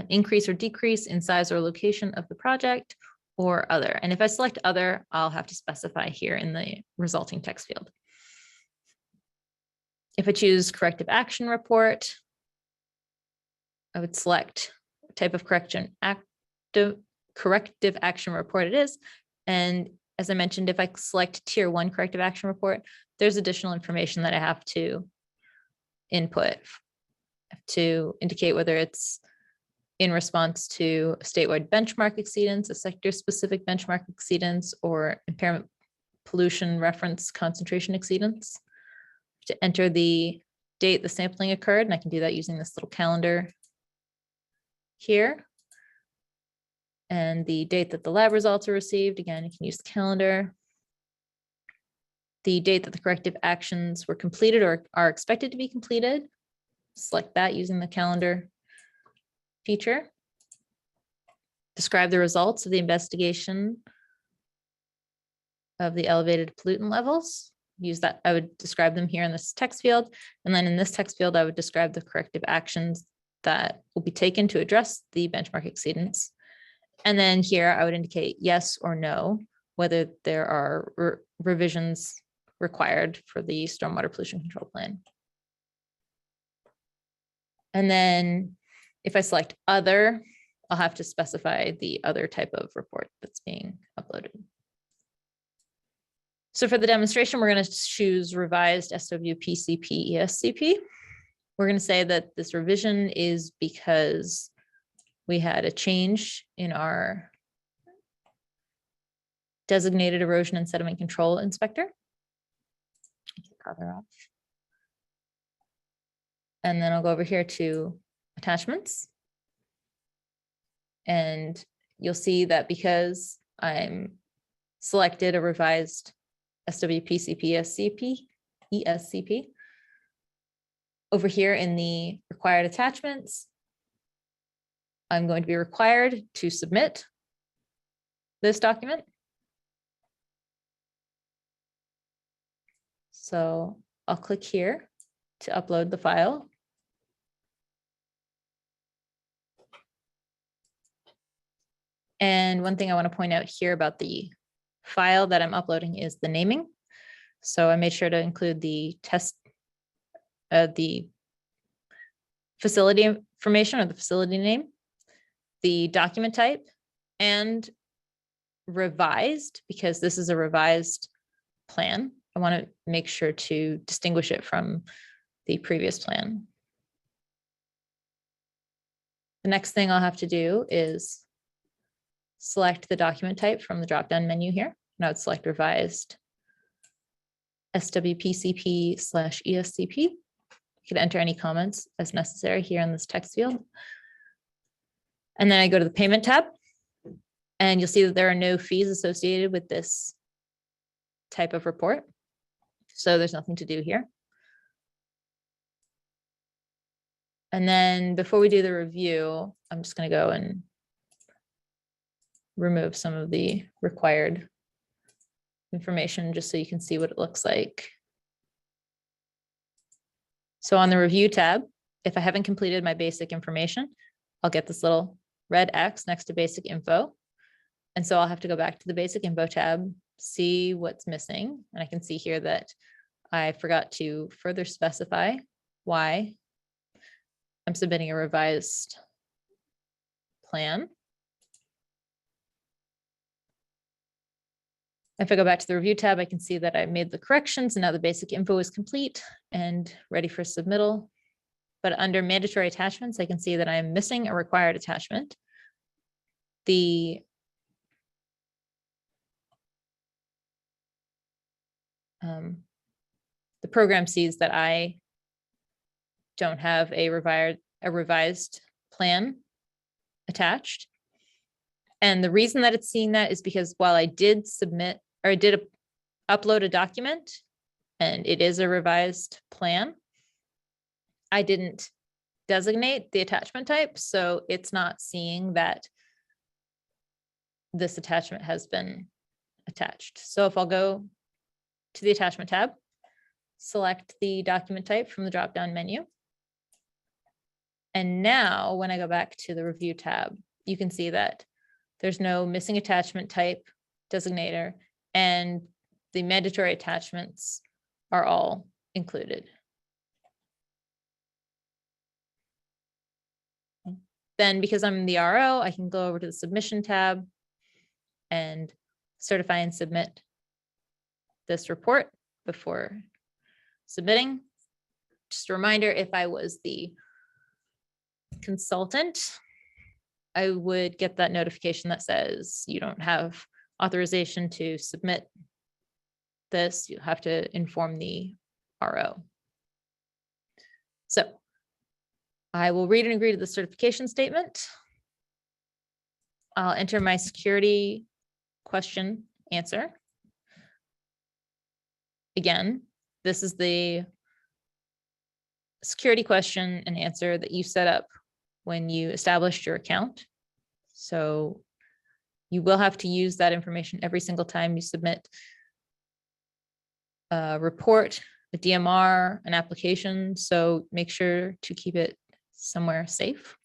[SPEAKER 1] increase or decrease in size or location of the project, or other. And if I select other, I'll have to specify here in the resulting text field. If I choose corrective action report, I would select type of corrective action report it is. And as I mentioned, if I select tier 1 corrective action report, there's additional information that I have to input. I have to indicate whether it's in response to a statewide benchmark exceedance, a sector-specific benchmark exceedance, or impairment pollution reference concentration exceedance. To enter the date the sampling occurred, and I can do that using this little calendar here. And the date that the lab results are received, again, you can use the calendar. The date that the corrective actions were completed or are expected to be completed, select that using the calendar feature. Describe the results of the investigation of the elevated pollutant levels. Use that, I would describe them here in this text field. And then in this text field, I would describe the corrective actions that will be taken to address the benchmark exceedance. And then here I would indicate yes or no, whether there are revisions required for the stormwater pollution control plan. And then if I select other, I'll have to specify the other type of report that's being uploaded. So for the demonstration, we're going to choose revised SWPCP ESCP. We're going to say that this revision is because we had a change in our designated erosion and sediment control inspector. Cover off. And then I'll go over here to attachments. And you'll see that because I'm selected a revised SWPCP, SCP, ESCP. Over here in the required attachments, I'm going to be required to submit this document. So I'll click here to upload the file. And one thing I want to point out here about the file that I'm uploading is the naming. So I made sure to include the the facility information or the facility name, the document type, and revised, because this is a revised plan. I want to make sure to distinguish it from the previous plan. The next thing I'll have to do is select the document type from the drop-down menu here. Now it's select revised SWPCP/ESCP. You can enter any comments as necessary here in this text field. And then I go to the payment tab, and you'll see that there are no fees associated with this type of report. So there's nothing to do here. And then before we do the review, I'm just going to go and remove some of the required information just so you can see what it looks like. So on the review tab, if I haven't completed my basic information, I'll get this little red X next to basic info. And so I'll have to go back to the basic info tab, see what's missing. And I can see here that I forgot to further specify why I'm submitting a revised plan. If I go back to the review tab, I can see that I made the corrections and now the basic info is complete and ready for submittal. But under mandatory attachments, I can see that I'm missing a required attachment. The program sees that I don't have a revised plan attached. And the reason that it's seeing that is because while I did submit, or I did upload a document and it is a revised plan, I didn't designate the attachment type. So it's not seeing that this attachment has been attached. So if I'll go to the attachment tab, select the document type from the drop-down menu. And now when I go back to the review tab, you can see that there's no missing attachment type designator, and the mandatory attachments are all included. Then because I'm in the RO, I can go over to the submission tab and certify and submit this report before submitting. Just a reminder, if I was the consultant, I would get that notification that says you don't have authorization to submit this. You have to inform the RO. So I will read and agree to the certification statement. I'll enter my security question answer. Again, this is the security question and answer that you set up when you established your account. So you will have to use that information every single time you submit a report, a DMR, an application. So make sure to keep it somewhere safe.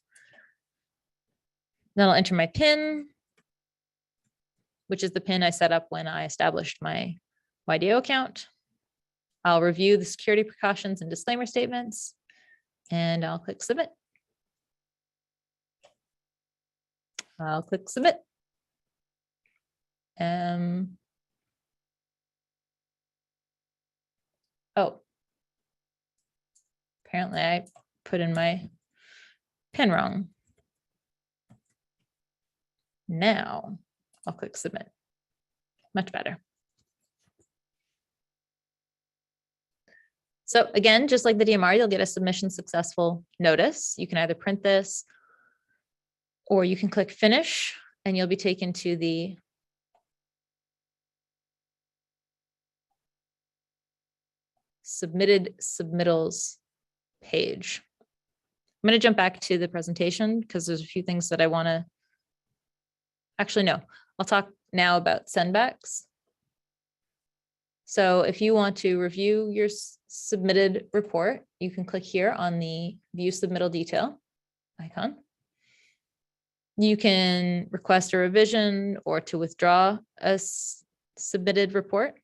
[SPEAKER 1] Then I'll enter my PIN, which is the PIN I set up when I established my YDO account. I'll review the security precautions and disclaimer statements, and I'll click submit. I'll click submit. Oh, apparently I put in my PIN wrong. Now I'll click submit. Much better. So again, just like the DMR, you'll get a submission successful notice. You can either print this or you can click finish and you'll be taken to the submitted submittals page. I'm going to jump back to the presentation because there's a few things that I want to, actually, no, I'll talk now about sendbacks. So if you want to review your submitted report, you can click here on the view submittal detail icon. You can request a revision or to withdraw a submitted report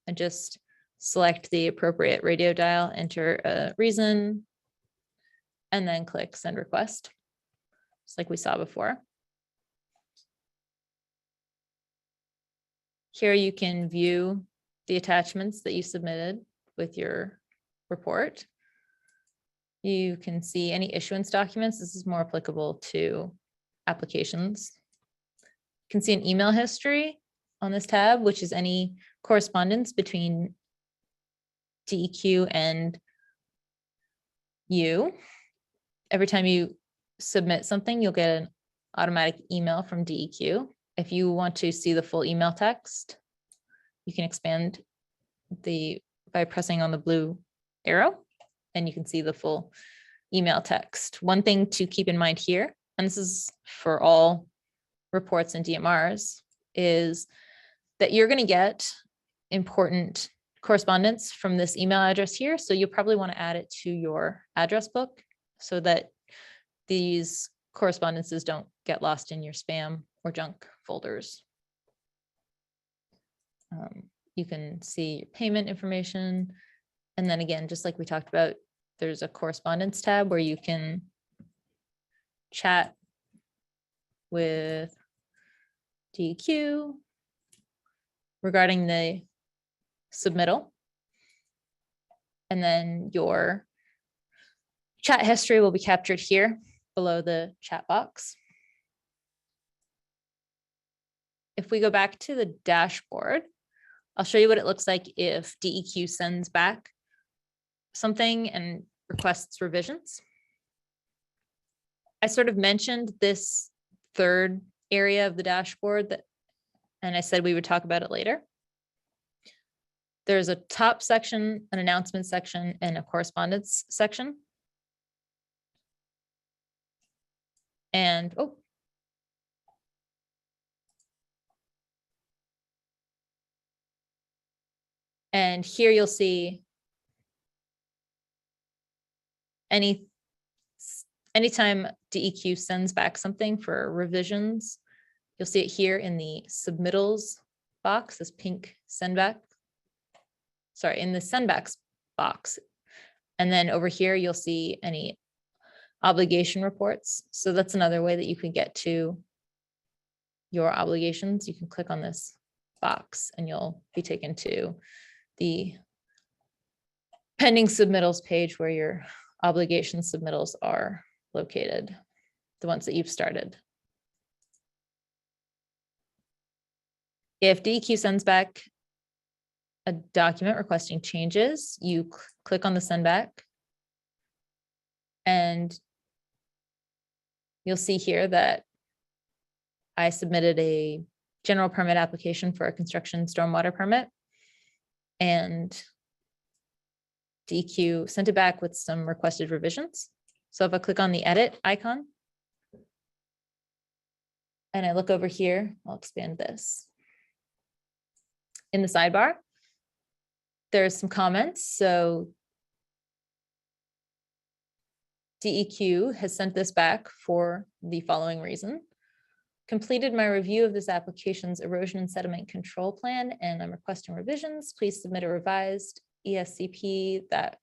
[SPEAKER 1] and just select the appropriate radio dial, enter a reason, and then click send request, just like we saw before. Here you can view the attachments that you submitted with your report. You can see any issuance documents. This is more applicable to applications. You can see an email history on this tab, which is any correspondence between DEQ and you. Every time you submit something, you'll get an automatic email from DEQ. If you want to see the full email text, you can expand by pressing on the blue arrow, and you can see the full email text. One thing to keep in mind here, and this is for all reports and DMRs, is that you're going to get important correspondence from this email address here. So you'll probably want to add it to your address book so that these correspondences don't get lost in your spam or junk folders. You can see your payment information. And then again, just like we talked about, there's a correspondence tab where you can chat with DEQ regarding the submittal. And then your chat history will be captured here below the chat box. If we go back to the dashboard, I'll show you what it looks like if DEQ sends back something and requests revisions. I sort of mentioned this third area of the dashboard and I said we would talk about it later. There's a top section, an announcement section, and a correspondence section. And and here you'll see anytime DEQ sends back something for revisions, you'll see it here in the submittals box, this pink sendback. Sorry, in the sendbacks box. And then over here, you'll see any obligation reports. So that's another way that you can get to your obligations. You can click on this box and you'll be taken to the pending submittals page where your obligation submittals are located, the ones that you've started. If DEQ sends back a document requesting changes, you click on the send back and you'll see here that I submitted a general permit application for a construction stormwater permit, and DEQ sent it back with some requested revisions. So if I click on the edit icon and I look over here, I'll expand this. In the sidebar, there's some comments. So DEQ has sent this back for the following reason. Completed my review of this application's erosion and sediment control plan, and I'm requesting revisions. Please submit a revised ESCP that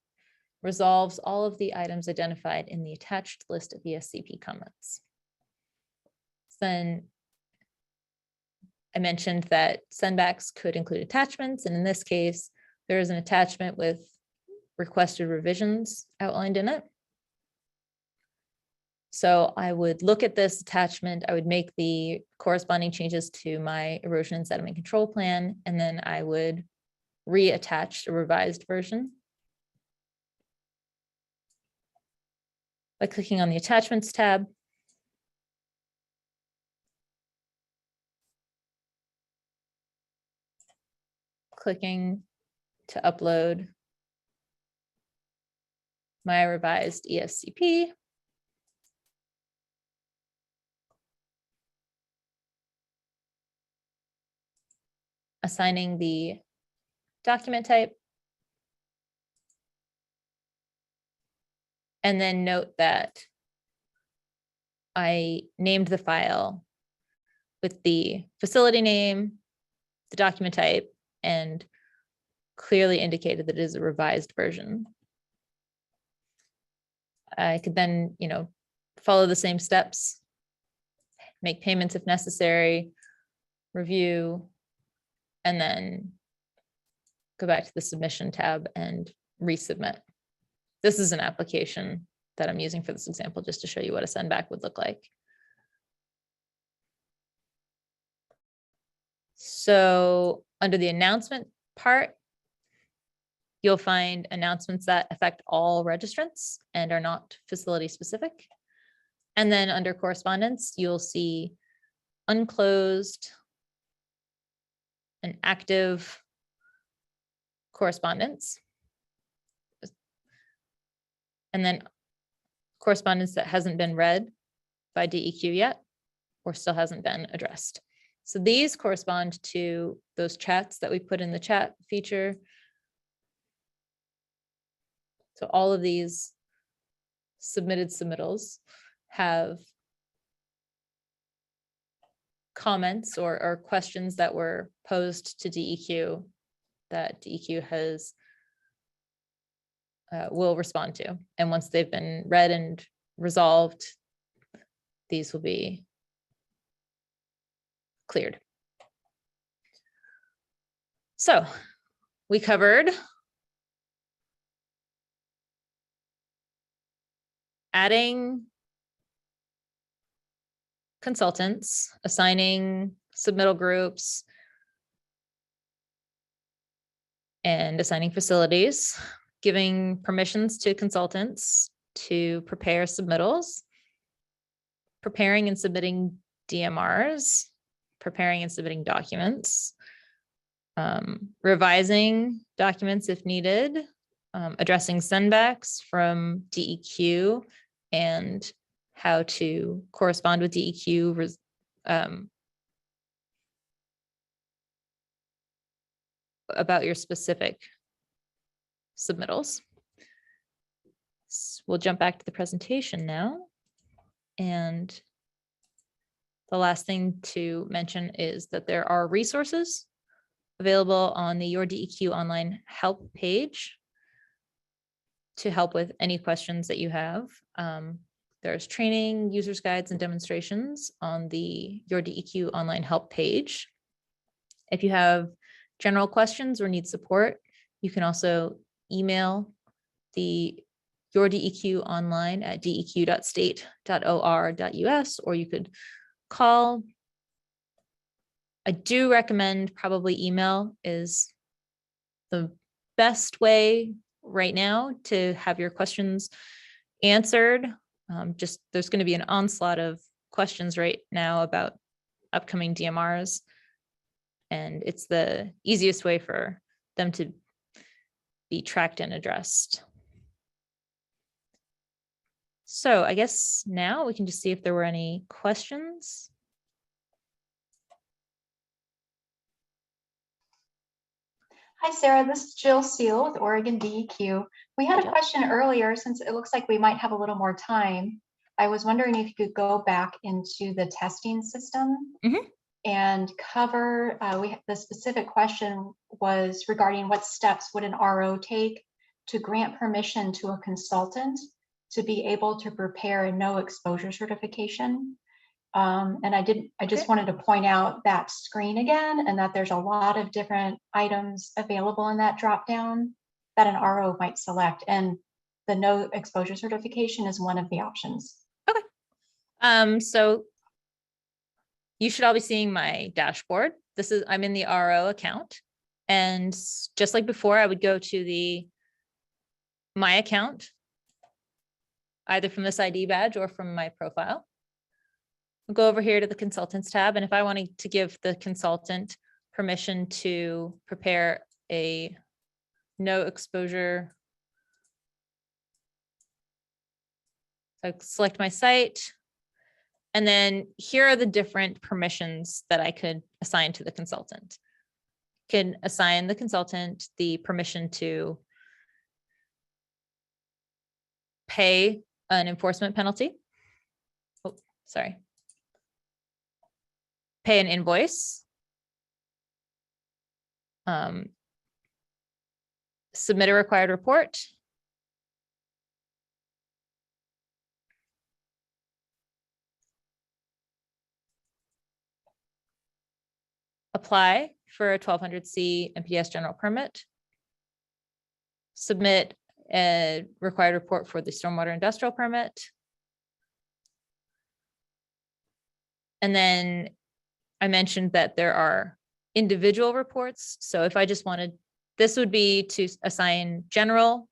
[SPEAKER 1] resolves all of the items identified in the attached list of ESCP comments. Then I mentioned that sendbacks could include attachments, and in this case, there is an attachment with requested revisions outlined in it. So I would look at this attachment, I would make the corresponding changes to my erosion and sediment control plan, and then I would reattach a revised version by clicking on the attachments tab. Clicking to upload my revised ESCP. Assigning the document type. And then note that I named the file with the facility name, the document type, and clearly indicated that it is a revised version. I could then, follow the same steps, make payments if necessary, review, and then go back to the submission tab and resubmit. This is an application that I'm using for this example, just to show you what a send back would look like. So under the announcement part, you'll find announcements that affect all registrants and are not facility specific. And then under correspondence, you'll see unclosed and active correspondence. And then correspondence that hasn't been read by DEQ yet or still hasn't been addressed. So these correspond to those chats that we put in the chat feature. So all of these submitted submittals have comments or questions that were posed to DEQ that DEQ has will respond to. And once they've been read and resolved, these will be cleared. So we covered adding consultants, assigning submittal groups, and assigning facilities, giving permissions to consultants to prepare submittals, preparing and submitting DMRs, preparing and submitting documents, revising documents if needed, addressing sendbacks from DEQ, and how to correspond with DEQ about your specific submittals. So we'll jump back to the presentation now. And the last thing to mention is that there are resources available on the Your DEQ Online help page to help with any questions that you have. There's training, users guides, and demonstrations on the Your DEQ Online help page. If you have general questions or need support, you can also email the Your DEQ Online at deq.state.or.us, or you could call. I do recommend probably email is the best way right now to have your questions answered. Just there's going to be an onslaught of questions right now about upcoming DMRs, and it's the easiest way for them to be tracked and addressed. So I guess now we can just see if there were any questions.
[SPEAKER 2] Hi, Sarah. This is Jill Seal with Oregon DEQ. We had a question earlier, since it looks like we might have a little more time. I was wondering if you could go back into the testing system and cover, the specific question was regarding what steps would an RO take to grant permission to a consultant to be able to prepare a no exposure certification. And I just wanted to point out that screen again, and that there's a lot of different items available in that drop down that an RO might select, and the no exposure certification is one of the options.
[SPEAKER 1] Okay. So you should all be seeing my dashboard. I'm in the RO account, and just like before, I would go to my account, either from this ID badge or from my profile. We'll go over here to the consultants tab. And if I wanted to give the consultant permission to prepare a no exposure I select my site. And then here are the different permissions that I could assign to the consultant. Can assign the consultant the permission to pay an enforcement penalty. Oh, sorry. Pay an invoice. Submit a required report. Apply for a 1200C MPDS general permit. Submit a required report for the stormwater industrial permit. And then I mentioned that there are individual reports. So if I just wanted, this would be to assign general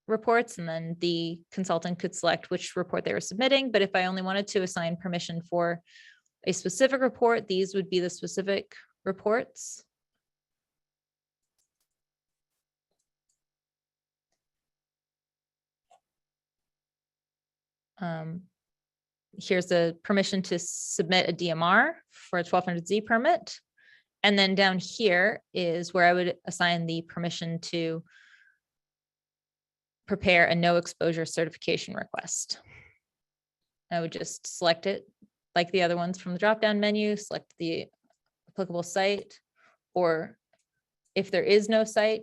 [SPEAKER 1] reports, and then the consultant could select which report they were submitting. But if I only wanted to assign permission for a specific report, these would be the specific reports. Here's the permission to submit a DMR for a 1200Z permit. And then down here is where I would assign the permission to prepare a no exposure certification request. I would just select it like the other ones from the drop-down menu, select the applicable site, or if there is no site,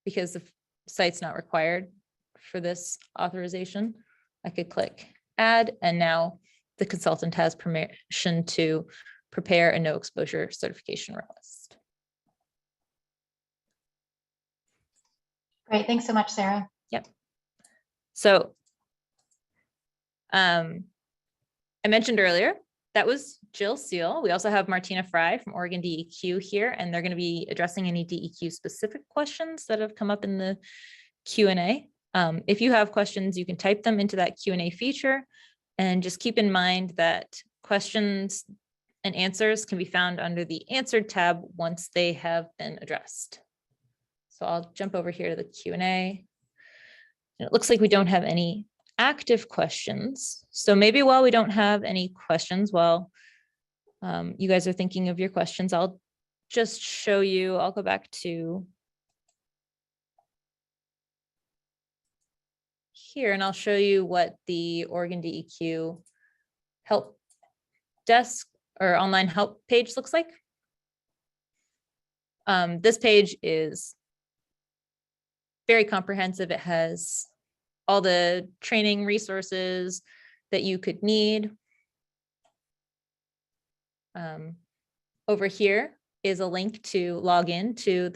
[SPEAKER 1] because the site's not required for this authorization, I could click add, and now the consultant has permission to prepare a no exposure certification request.
[SPEAKER 2] Great, thanks so much, Sarah.
[SPEAKER 1] Yep. So I mentioned earlier, that was Jill Seal. We also have Martina Fry from Oregon DEQ here, and they're going to be addressing any DEQ specific questions that have come up in the Q&A. If you have questions, you can type them into that Q&A feature, and just keep in mind that questions and answers can be found under the answered tab once they have been addressed. So I'll jump over here to the Q&A. And it looks like we don't have any active questions. So maybe while we don't have any questions, while you guys are thinking of your questions, I'll just show you, I'll go back to here and I'll show you what the Oregon DEQ help desk or online help page looks like. This page is very comprehensive. It has all the training resources that you could need. Over here is a link to log in to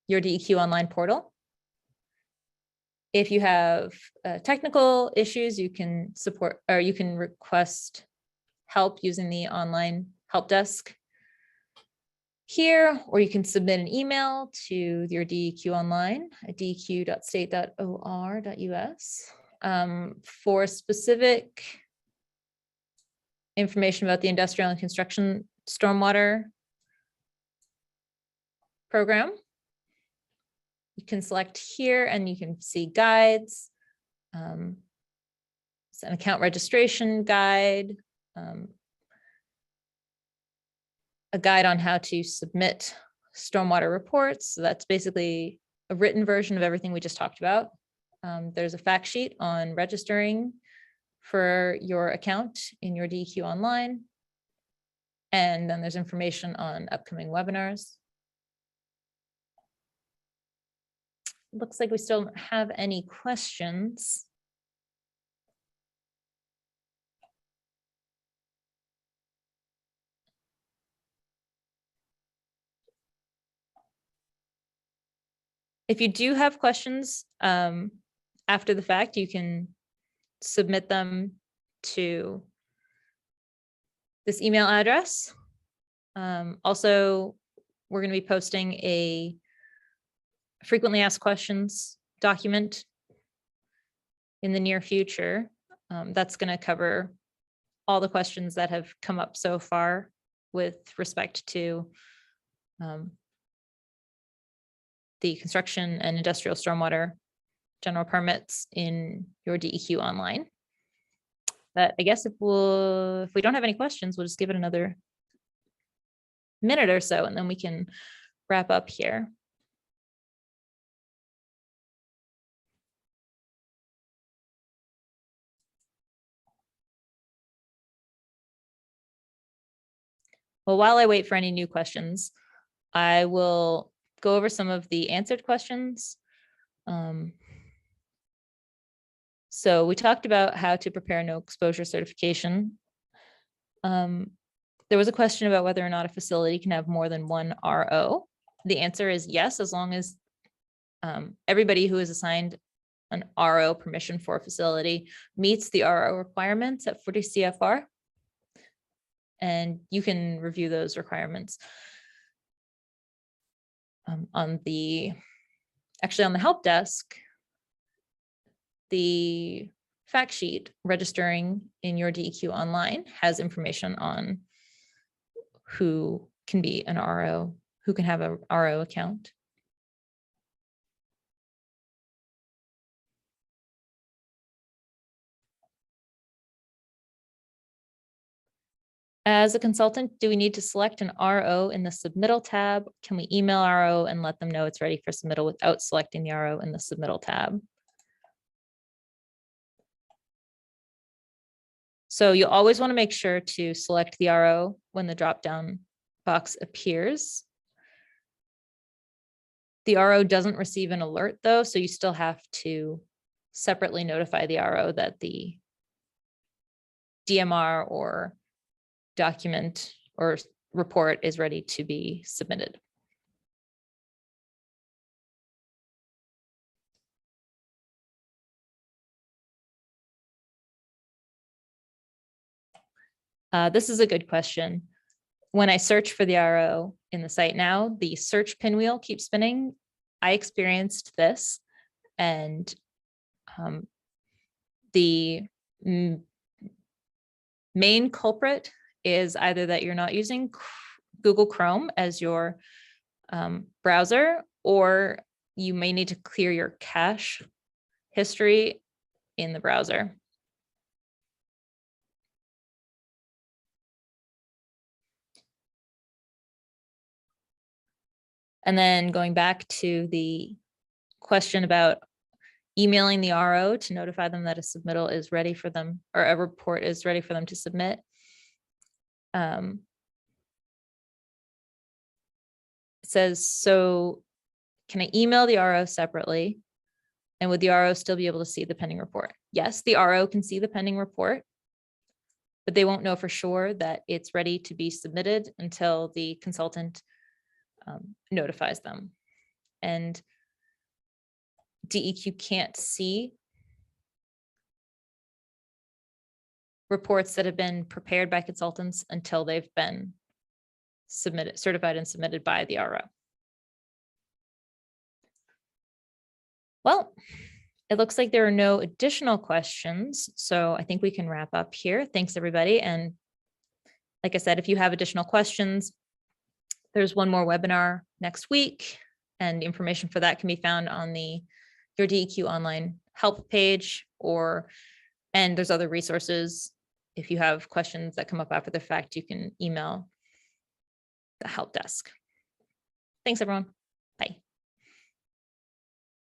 [SPEAKER 1] your DEQ Online portal. If you have technical issues, you can support or you can request help using the online help desk here, or you can submit an email to your DEQ Online at deq.state.or.us for specific information about the industrial and construction stormwater program. You can select here and you can see guides, it's an account registration guide, a guide on how to submit stormwater reports. So that's basically a written version of everything we just talked about. There's a fact sheet on registering for your account in your DEQ Online. And then there's information on upcoming webinars. Looks like we still don't have any questions. If you do have questions after the fact, you can submit them to this email address. Also, we're going to be posting a frequently asked questions document in the near future. That's going to cover all the questions that have come up so far with respect to the construction and industrial stormwater general permits in your DEQ Online. But I guess if we don't have any questions, we'll just give it another minute or so, and then we can wrap up here. Well, while I wait for any new questions, I will go over some of the answered questions. So we talked about how to prepare no exposure certification. There was a question about whether or not a facility can have more than one RO. The answer is yes, as long as everybody who is assigned an RO permission for a facility meets the RO requirements at 40 CFR. And you can review those requirements on the help desk. The fact sheet registering in your DEQ Online has information on who can be an RO, who can have a RO account. As a consultant, do we need to select an RO in the submittal tab? Can we email RO and let them know it's ready for submittal without selecting the RO in the submittal tab? So you always want to make sure to select the RO when the drop-down box appears. The RO doesn't receive an alert though, so you still have to separately notify the RO that the DMR or document or report is ready to be submitted. This is a good question. When I search for the RO in the site now, the search pinwheel keeps spinning. I experienced this, and the main culprit is either that you're not using Google Chrome as your browser, or you may need to clear your cache history in the browser. And then going back to the question about emailing the RO to notify them that a submittal is ready for them, or a report is ready for them to submit. It says, so can I email the RO separately? And would the RO still be able to see the pending report? Yes, the RO can see the pending report, but they won't know for sure that it's ready to be submitted until the consultant notifies them. And DEQ can't see reports that have been prepared by consultants until they've been submitted, certified and submitted by the RO. Well, it looks like there are no additional questions, so I think we can wrap up here. Thanks, everybody. And like I said, if you have additional questions, there's one more webinar next week, and information for that can be found on your DEQ Online help page, and there's other resources. If you have questions that come up after the fact, you can email the help desk. Thanks, everyone.